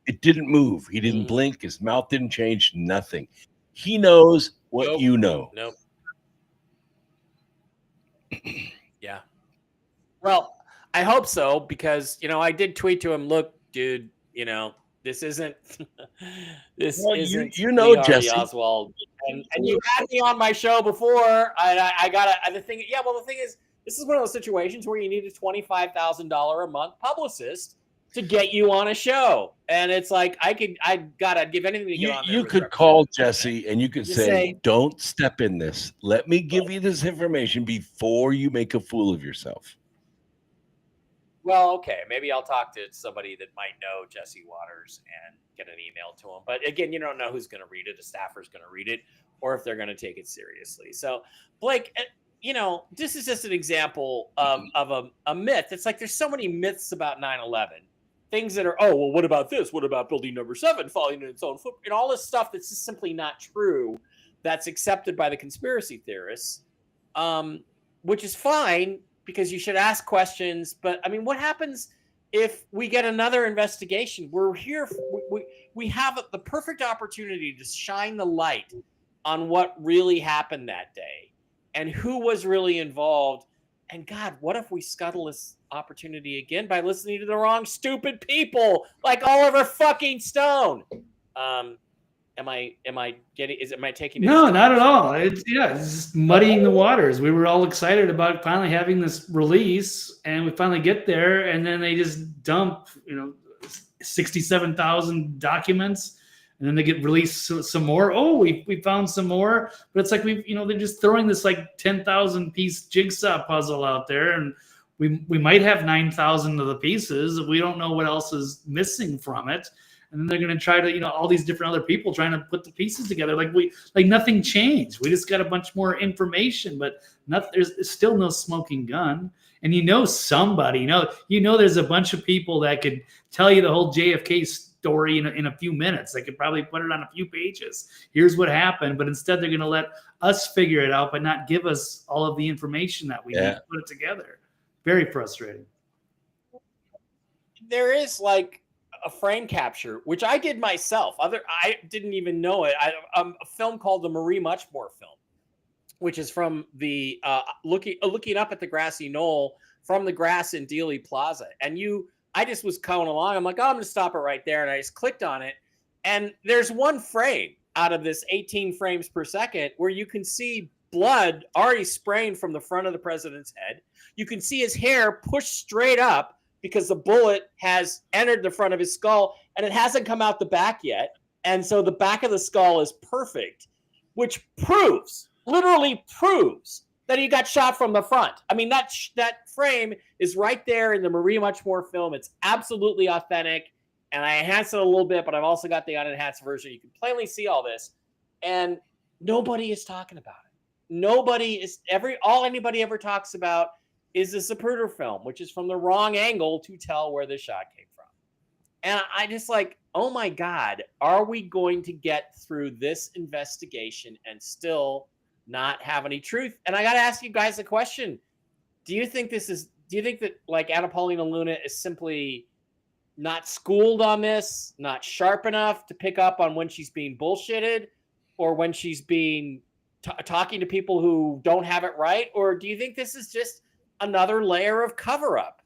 It didn't move. He didn't blink. His mouth didn't change. Nothing. He knows what you know. Nope. Yeah. Well, I hope so because, I did tweet to him, look, dude, this isn't Jesse Oswald, and you had me on my show before. The thing is, this is one of those situations where you need a $25,000 a month publicist to get you on a show, and it's like I'd give anything to get on there. You could call Jesse and you could say, "Don't step in this. Let me give you this information before you make a fool of yourself." Well, okay, maybe I'll talk to somebody that might know Jesse Waters and get an email to him. But again, you don't know who's going to read it. A staffer's going to read it, or if they're going to take it seriously. So, Blake, this is just an example of a myth. It's like there's so many myths about 9/11. Things that are, what about this? What about building number 7 falling in its own foot? And all this stuff that's just simply not true. That's accepted by the conspiracy theorists, which is fine. Because you should ask questions, but I mean, what happens if we get another investigation? We're here. We have the perfect opportunity to shine the light on what really happened that day and who was really involved. And God, what if we scuttle this opportunity again by listening to the wrong stupid people like Oliver fucking Stone? Am I taking it? No, not at all. It's just muddying the waters. We were all excited about finally having this release, and we finally get there, and then they just dump, 67,000 documents, and then they get released some more. Oh, we found some more, but it's like they're just throwing this like 10,000 piece jigsaw puzzle out there, and we might have 9,000 of the pieces. We don't know what else is missing from it. And then they're going to try to, all these different other people trying to put the pieces together. Like nothing changed. We just got a bunch more information, but There's still no smoking gun. And somebody, there's a bunch of people that could tell you the whole JFK story in a few minutes. They could probably put it on a few pages. Here's what happened, but instead they're going to let us figure it out, but not give us all of the information that we need to put it together. Very frustrating. There is like a frame capture, which I did myself. I didn't even know it. A film called the Marie Muchmore film, which is from the looking up at the grassy knoll from the grass in Dealey Plaza. And I just was going along. I'm like, oh, I'm going to stop it right there. And I just clicked on it. And there's one frame out of this 18 frames per second where you can see blood already spraying from the front of the president's head. You can see his hair pushed straight up because the bullet has entered the front of his skull and it hasn't come out the back yet. And so the back of the skull is perfect, which literally proves that he got shot from the front. I mean, that frame is right there in the Marie Muchmore film. It's absolutely authentic. And I enhanced it a little bit, but I've also got the unenhanced version. You can plainly see all this. And nobody is talking about it. All anybody ever talks about is the Zapruder film, which is from the wrong angle to tell where the shot came from. And I just like, oh my God, are we going to get through this investigation and still not have any truth? And I got to ask you guys a question. Do you think that like Anna Paulina Luna is simply not schooled on this, not sharp enough to pick up on when she's being bullshitted or when she's being talking to people who don't have it right? Or do you think this is just another layer of cover up?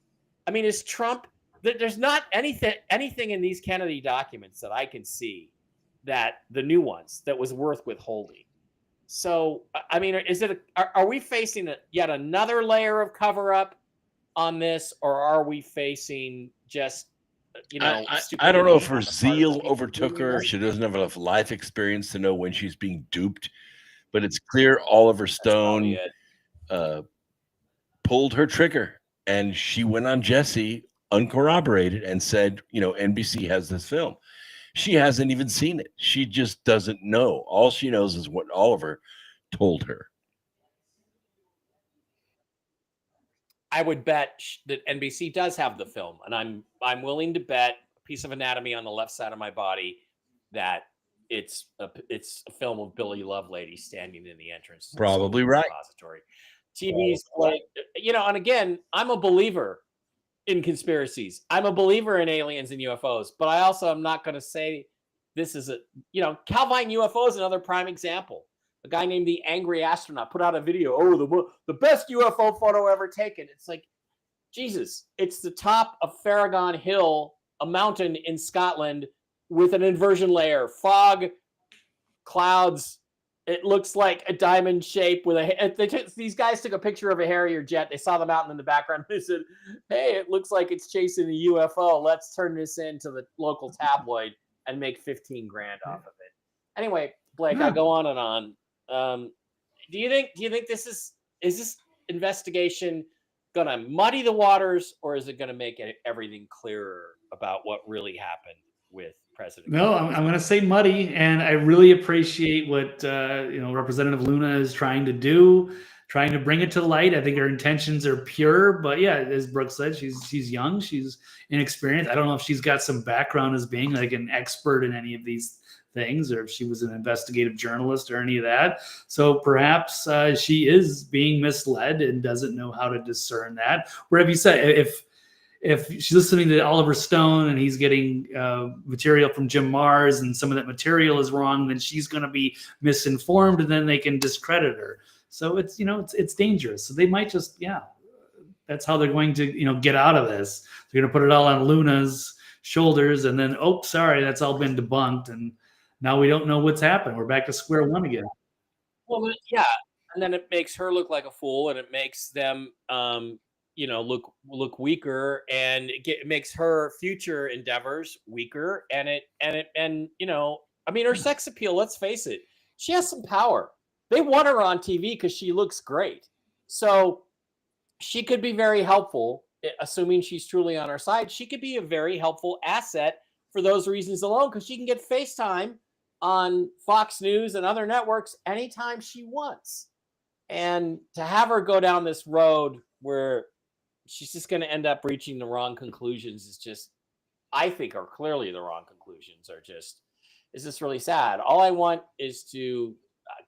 I mean, is Trump, there's not anything in these Kennedy documents that I can see that the new ones that was worth withholding. So, I mean, are we facing yet another layer of cover up on this, or are we facing just, I don't know if her zeal overtook her. She doesn't have enough life experience to know when she's being duped, but it's clear Oliver Stone pulled her trigger and she went on Jesse uncorroborated and said, NBC has this film. She hasn't even seen it. She just doesn't know. All she knows is what Oliver told her. I would bet that NBC does have the film, and I'm willing to bet a piece of anatomy on the left side of my body that it's a film of Billy Lovelady standing in the entrance. Probably right. Repository. TV's like, and again, I'm a believer in conspiracies. I'm a believer in aliens and UFOs, but I also am not going to say this is Calvine UFO is another prime example. A guy named the Angry Astronaut put out a video. Oh, the best UFO photo ever taken. It's like, Jesus, it's the top of Farragon Hill, a mountain in Scotland with an inversion layer, fog, clouds. It looks like a diamond shape with these guys took a picture of a Harrier jet. They saw the mountain in the background. They said, hey, it looks like it's chasing a UFO. Let's turn this into the local tabloid and make 15 grand off of it. Anyway, Blake, I'll go on and on. Do you think this this investigation going to muddy the waters, or is it going to make everything clearer about what really happened with President? No, I'm going to say muddy, and I really appreciate what Representative Luna is trying to do, trying to bring it to light. I think her intentions are pure, but yeah, as Brooke said, she's young, she's inexperienced. I don't know if she's got some background as being like an expert in any of these things, or if she was an investigative journalist or any of that. So perhaps she is being misled and doesn't know how to discern that. Where have you said if she's listening to Oliver Stone and he's getting material from Jim Mars and some of that material is wrong, then she's going to be misinformed and then they can discredit her. So it's dangerous. So they might just, that's how they're going to, get out of this. They're going to put it all on Luna's shoulders and then, oh, sorry, that's all been debunked. And now we don't know what's happened. We're back to square one again. Well, yeah. And then it makes her look like a fool and it makes them, look weaker, and it makes her future endeavors weaker. And her sex appeal, let's face it, she has some power. They want her on TV because she looks great. So she could be very helpful, assuming she's truly on our side. She could be a very helpful asset for those reasons alone, because she can get FaceTime on Fox News and other networks anytime she wants. And to have her go down this road where she's just going to end up reaching the wrong conclusions is just, I think, are clearly the wrong conclusions, is just really sad. All I want is to,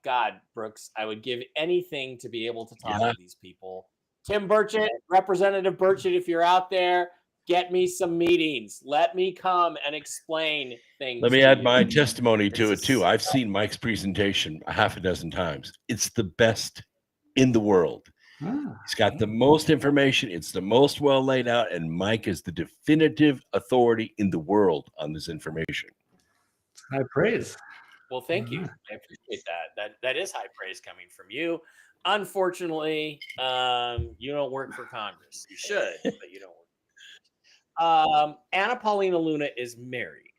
God, Brooks, I would give anything to be able to talk to these people. Tim Burchett, Representative Burchett, if you're out there, get me some meetings. Let me come and explain things. Let me to add you. my testimony to it It's too. I've seen Mike's presentation a half a dozen times. It's the best in the world. He's got the most information. It's the most well laid out, and Mike is the definitive authority in the world on this information. High praise. Well, thank you. I appreciate that. That is high praise coming from you. Unfortunately, you don't work for Congress. You should, but you don't work. Anna Paulina Luna is married.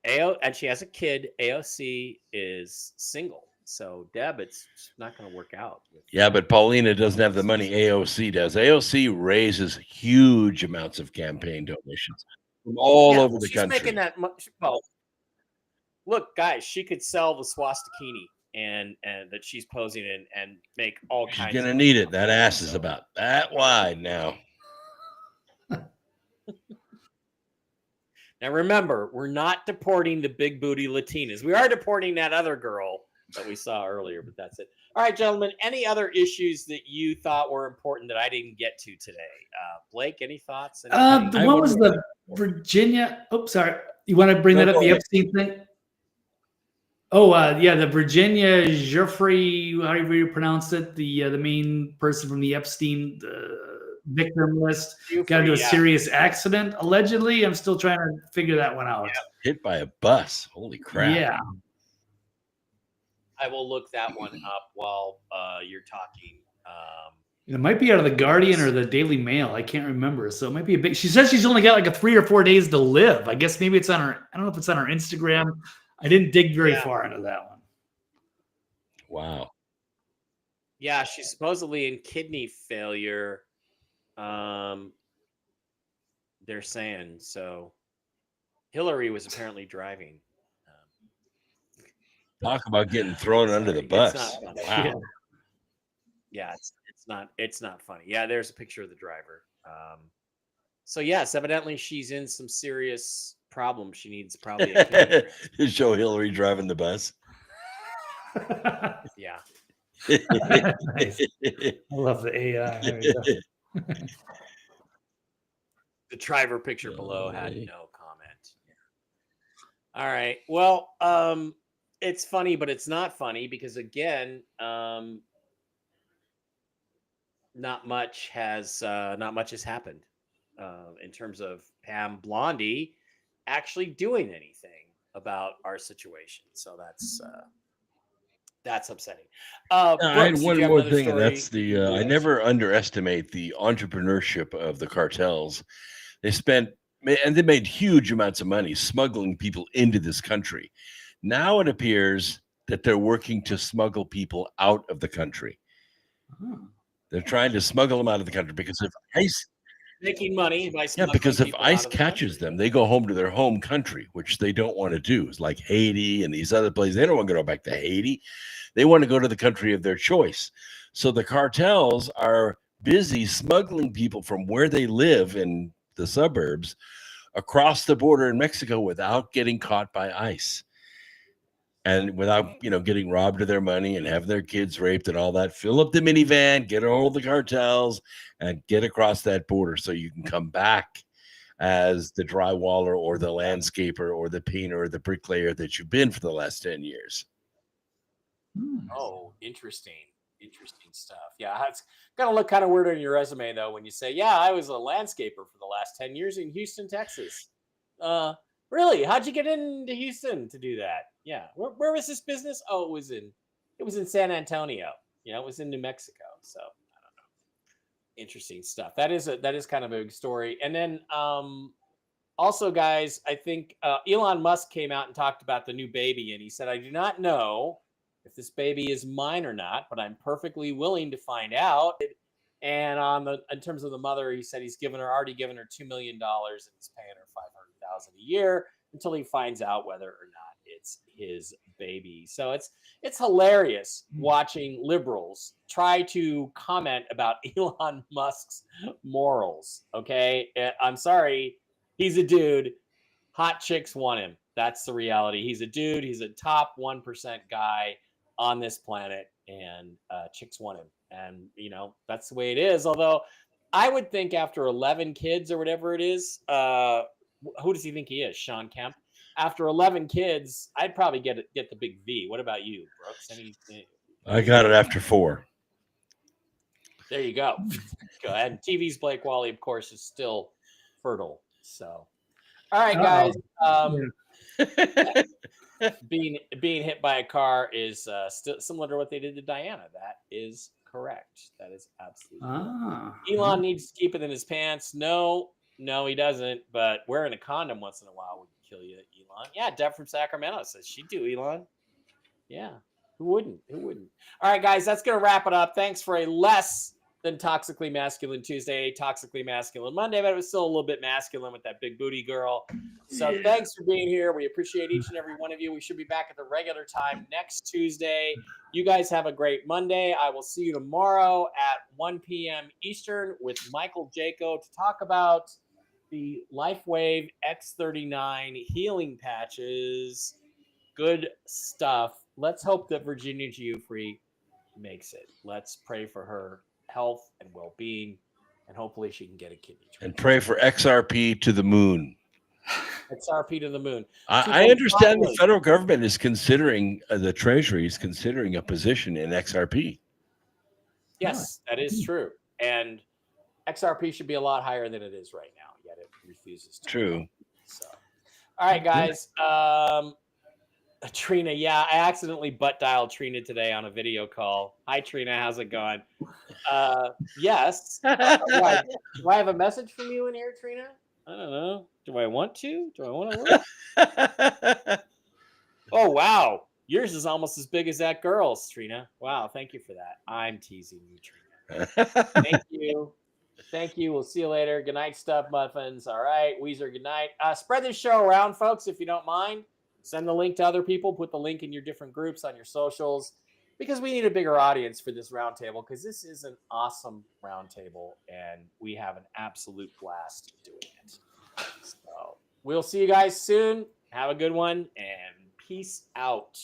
And she has a kid. AOC is single. So, Deb, it's not going to work out. Yeah, but Paulina doesn't have the money AOC does. AOC raises huge amounts of campaign donations from all over the country. She's making that much. Well, look, guys, she could sell the swastikini and that she's posing in and make all kinds. She's gonna need it. That ass is about that wide now. Now remember, we're not deporting the big booty Latinas. We are deporting that other girl that we saw earlier, but that's it. All right, gentlemen, any other issues that you thought were important that I didn't get to today? Blake, any thoughts? The one was the Virginia. Oh, sorry. You want to bring that up, the Epstein thing? Oh, yeah, the Virginia Jeffrey, however you pronounce it, the main person from the Epstein victim list, got into a serious accident, allegedly. I'm still trying to figure that one out. Yeah. Hit by a bus. Holy crap. Yeah. I will look that one up while you're talking. It might be out of the Guardian or the Daily Mail. I can't remember. So it might be a big. She says she's only got like a 3 or 4 days to live. I guess maybe it's on her. I don't know if it's on her Instagram. I didn't dig very far into that one. Wow. Yeah, she's supposedly in kidney failure. They're saying so. Hillary was apparently driving. Talk about getting thrown under the bus. Wow. Yeah, it's not funny. Yeah, there's a picture of the driver. So yes, evidently she's in some serious problems. She needs probably a to show Hillary driving the bus. Yeah. Nice. I love the AI. The driver picture below had no comment. All right. Well, it's funny, but it's not funny because again, not much has happened in terms of Pam Blondie actually doing anything about our situation. So that's upsetting. I had Brooks, one more thing, and that's the I never underestimate the entrepreneurship of the cartels. They made huge amounts of money smuggling people into this country. Now it appears that they're working to smuggle people out of the country. They're trying to smuggle them out of the country because if ICE making money by because if ICE catches them, they go home to their home country, which they don't want to do. It's like Haiti and these other places. They don't want to go back to Haiti. They want to go to the country of their choice. So the cartels are busy smuggling people from where they live in the suburbs across the border in Mexico without getting caught by ICE. And without, getting robbed of their money and have their kids raped and all that, fill up the minivan, get all the cartels, and get across that border so you can come back as the drywaller or the landscaper or the painter or the bricklayer that you've been for the last 10 years. Oh, interesting stuff. Yeah, it's gonna look kind of weird on your resume though when you say, "Yeah, I was a landscaper for the last 10 years in Houston, Texas." Really? How'd you get into Houston to do that? Yeah. Where was this business? Oh, it was in San Antonio. It was in New Mexico. So I don't know. Interesting stuff. That is kind of a big story. And then also, guys, I think Elon Musk came out and talked about the new baby, and he said, "I do not know if this baby is mine or not, but I'm perfectly willing to find out." And in terms of the mother, he said he's already given her $2 million and he's paying her $500,000 a year until he finds out whether or not it's his baby. So it's hilarious watching liberals try to comment about Elon Musk's morals. Okay, I'm sorry, he's a dude. Hot chicks want him. That's the reality. He's a dude. He's a top 1% guy on this planet, and chicks want him. And that's the way it is. Although I would think after 11 kids or whatever it is, who does he think he is? Sean Kemp. After 11 kids, I'd probably get the big V. What about you, Brooks? I got it after 4. There you go. Go ahead. TV's Blake Wally, of course, is still fertile. So, all right, guys. Being hit by a car is still similar to what they did to Diana. That is correct. That is absolutely correct. Elon needs to keep it in his pants. No, he doesn't. But wearing a condom once in a while would kill you, Elon. Yeah, Deb from Sacramento says she'd do, Elon. Yeah, who wouldn't? All right, guys, that's going to wrap it up. Thanks for a less than Toxically Masculine Tuesday, Toxically Masculine Monday, but it was still a little bit masculine with that big booty girl. So thanks for being here. We appreciate each and every one of you. We should be back at the regular time next Tuesday. You guys have a great Monday. I will see you tomorrow at 1 p.m. Eastern with Michael Jaco to talk about the LifeWave X39 healing patches. Good stuff. Let's hope that Virginia Giuffre makes it. Let's pray for her health and well-being, and hopefully she can get a kidney transplant. And pray for XRP to the moon. XRP to the moon. I understand the federal government is considering, the Treasury is considering a position in XRP. Yes, that is true. And XRP should be a lot higher than it is right now, yet it refuses to. True. So, all right, guys. Trina, yeah, I accidentally butt dialed Trina today on a video call. Hi, Trina, how's it going? Yes. Why? Do I have a message from you in here, Trina? I don't know. Do I want to? Do I want to look? Oh, wow. Yours is almost as big as that girl's, Trina. Wow, thank you for that. I'm teasing you, Trina. Thank you. Thank you. We'll see you later. Good night, Stuff Muffins. All right, Weezer, good night. Spread this show around, folks, if you don't mind. Send the link to other people. Put the link in your different groups on your socials, because we need a bigger audience for this roundtable, because this is an awesome roundtable, and we have an absolute blast doing it. So we'll see you guys soon. Have a good one, and peace out.